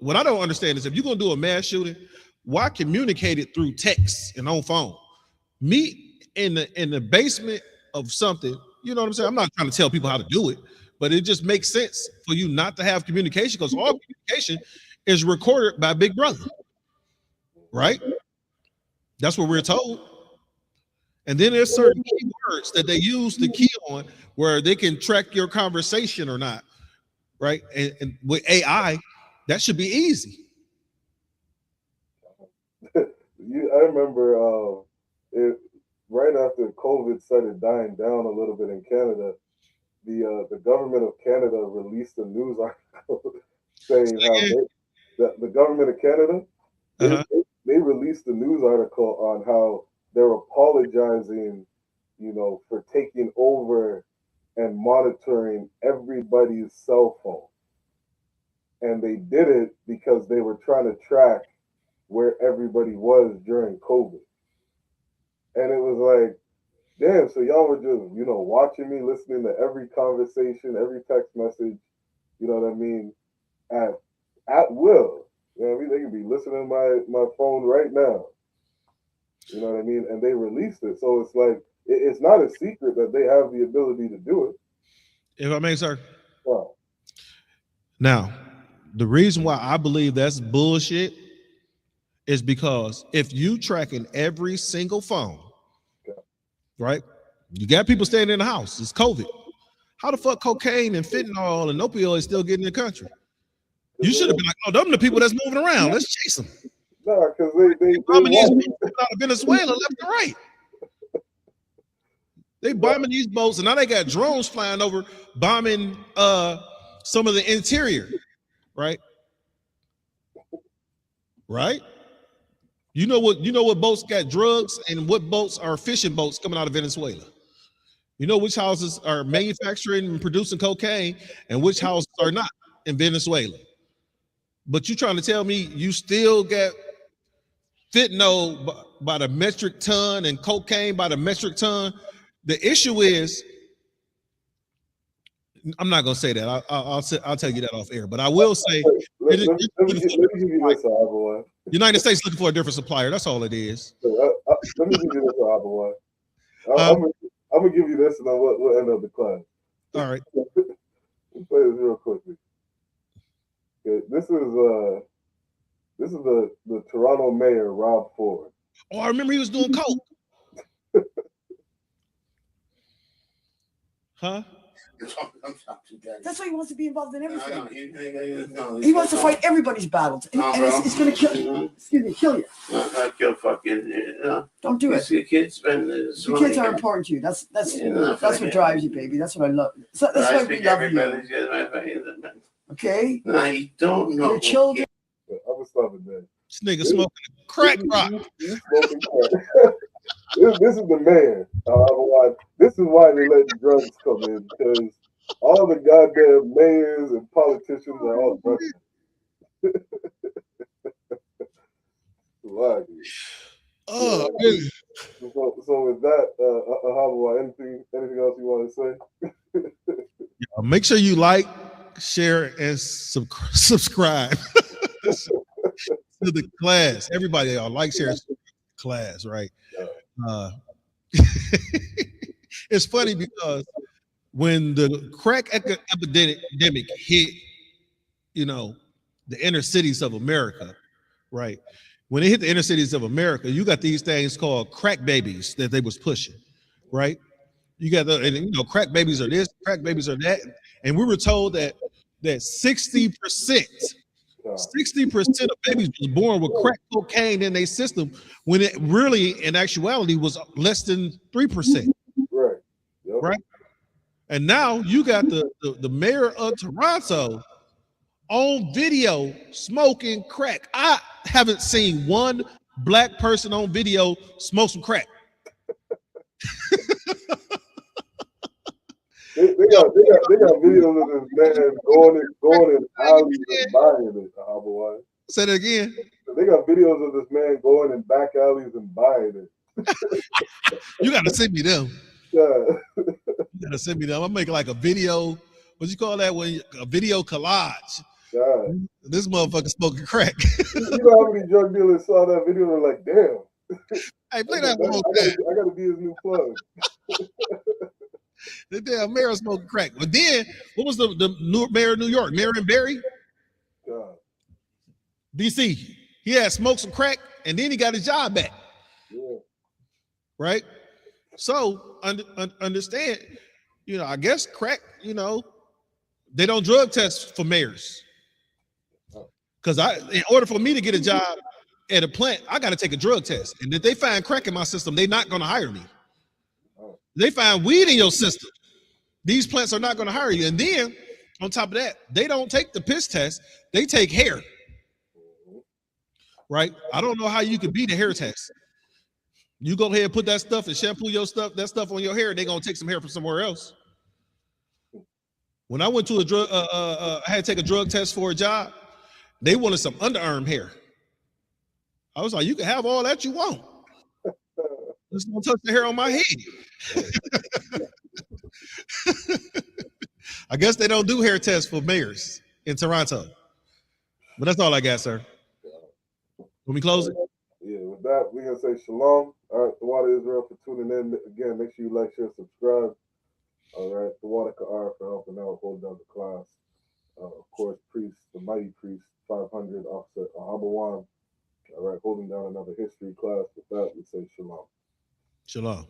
what I don't understand is if you're gonna do a mass shooting, why communicate it through text and on phone? Meet in the basement of something, you know what I'm saying? I'm not trying to tell people how to do it, but it just makes sense for you not to have communication because all communication is recorded by Big Brother, right? That's what we're told. And then there's certain keywords that they use to key on where they can track your conversation or not, right? And with AI, that should be easy. I remember right after COVID started dying down a little bit in Canada, the government of Canada released a news article saying how the government of Canada, they released a news article on how they're apologizing, for taking over and monitoring everybody's cell phone. And they did it because they were trying to track where everybody was during COVID. And it was like, damn, so y'all were just, watching me, listening to every conversation, every text message, you know what I mean, at will. You know what I mean? They can be listening to my phone right now. You know what I mean? And they released it. So it's like, it's not a secret that they have the ability to do it. If I may, sir. Wow. Now, the reason why I believe that's bullshit is because if you tracking every single phone, right? You got people staying in the house. It's COVID. How the fuck cocaine and fentanyl and opioids still getting in the country? You should have been like, oh, them the people that's moving around. Let's chase them. No, because they bombing these boats out of Venezuela left and right. They bombing these boats, and now they got drones flying over, bombing some of the interior, right? Right? You know what boats got drugs and what boats are fishing boats coming out of Venezuela. You know which houses are manufacturing and producing cocaine and which houses are not in Venezuela. But you trying to tell me you still got fentanyl by the metric ton and cocaine by the metric ton? The issue is, I'm not gonna say that. I'll tell you that off air. But I will say, let me give you this, Aboy. United States looking for a different supplier. That's all it is. Let me give you this, Aboy. I'm gonna give you this, and then we'll end up the class. All right. Let's play this real quickly. Okay, this is the Toronto mayor, Rob Ford. Oh, I remember he was doing coke. Huh? That's why he wants to be involved in everything. He wants to fight everybody's battles, and it's going to kill you. Excuse me, kill you. Not kill fucking. Don't do it. Your kids spend. Your kids are important to you. That's what drives you, baby. That's what I love. That's why we love you. Okay. No, you don't know. Your children. I was loving that. This nigga smoking crack rock. This is the man. This is why they let the drugs come in, because all the goddamn mayors and politicians are all drugs. Oh, Yeah. So with that, Ahaba, anything else you want to say? Make sure you like, share, and subscribe to the class. Everybody, like, share, and subscribe to the class, right? It's funny because when the crack epidemic hit, you know, the inner cities of America, right? When it hit the inner cities of America, you got these things called crack babies that they was pushing, right? You got the, and you know, crack babies are this, crack babies are that, and we were told that 60% of babies was born with crack cocaine in their system, when it really, in actuality, was less than 3%. Right. Yep. Right. And now you got the mayor of Toronto on video smoking crack. I haven't seen one black person on video smoke some crack. They got videos of this man going in alleys and buying it. Ahaba. Say that again. They got videos of this man going in back alleys and buying it. You gotta send me them. Yeah. You gotta send me them. I'm making like a video. What you call that? A video collage. Yeah. This motherfucker smoking crack. You know how many drug dealers saw that video and were like, damn. Hey, play that one. I gotta be his new plug. The damn mayor smoking crack. But then, what was the new mayor of New York? Marion Barry? God. DC. He had smoked some crack and then he got his job back. Yeah. Right? So understand, you know, I guess crack, you know, they don't drug test for mayors. Because in order for me to get a job at a plant, I got to take a drug test. And if they find crack in my system, they're not going to hire me. They find weed in your system, these plants are not going to hire you. And then on top of that, they don't take the piss test, they take hair. Right? I don't know how you could beat a hair test. You go ahead and put that stuff and shampoo your stuff, that stuff on your hair, they're gonna take some hair from somewhere else. When I went to a drug, I had to take a drug test for a job, they wanted some underarm hair. I was like, you can have all that you want. Just don't touch the hair on my head. I guess they don't do hair tests for mayors in Toronto. But that's all I got, sir. When we close it? Yeah, with that, we're going to say shalom. All right, the Water Israel for tuning in. Again, make sure you like, share, subscribe. All right, the Water Ka'ar for helping out, holding down the class. Of course, priest, the mighty priest, 500, Officer Ahaba. All right, holding down another history class. With that, we say shalom. Shalom.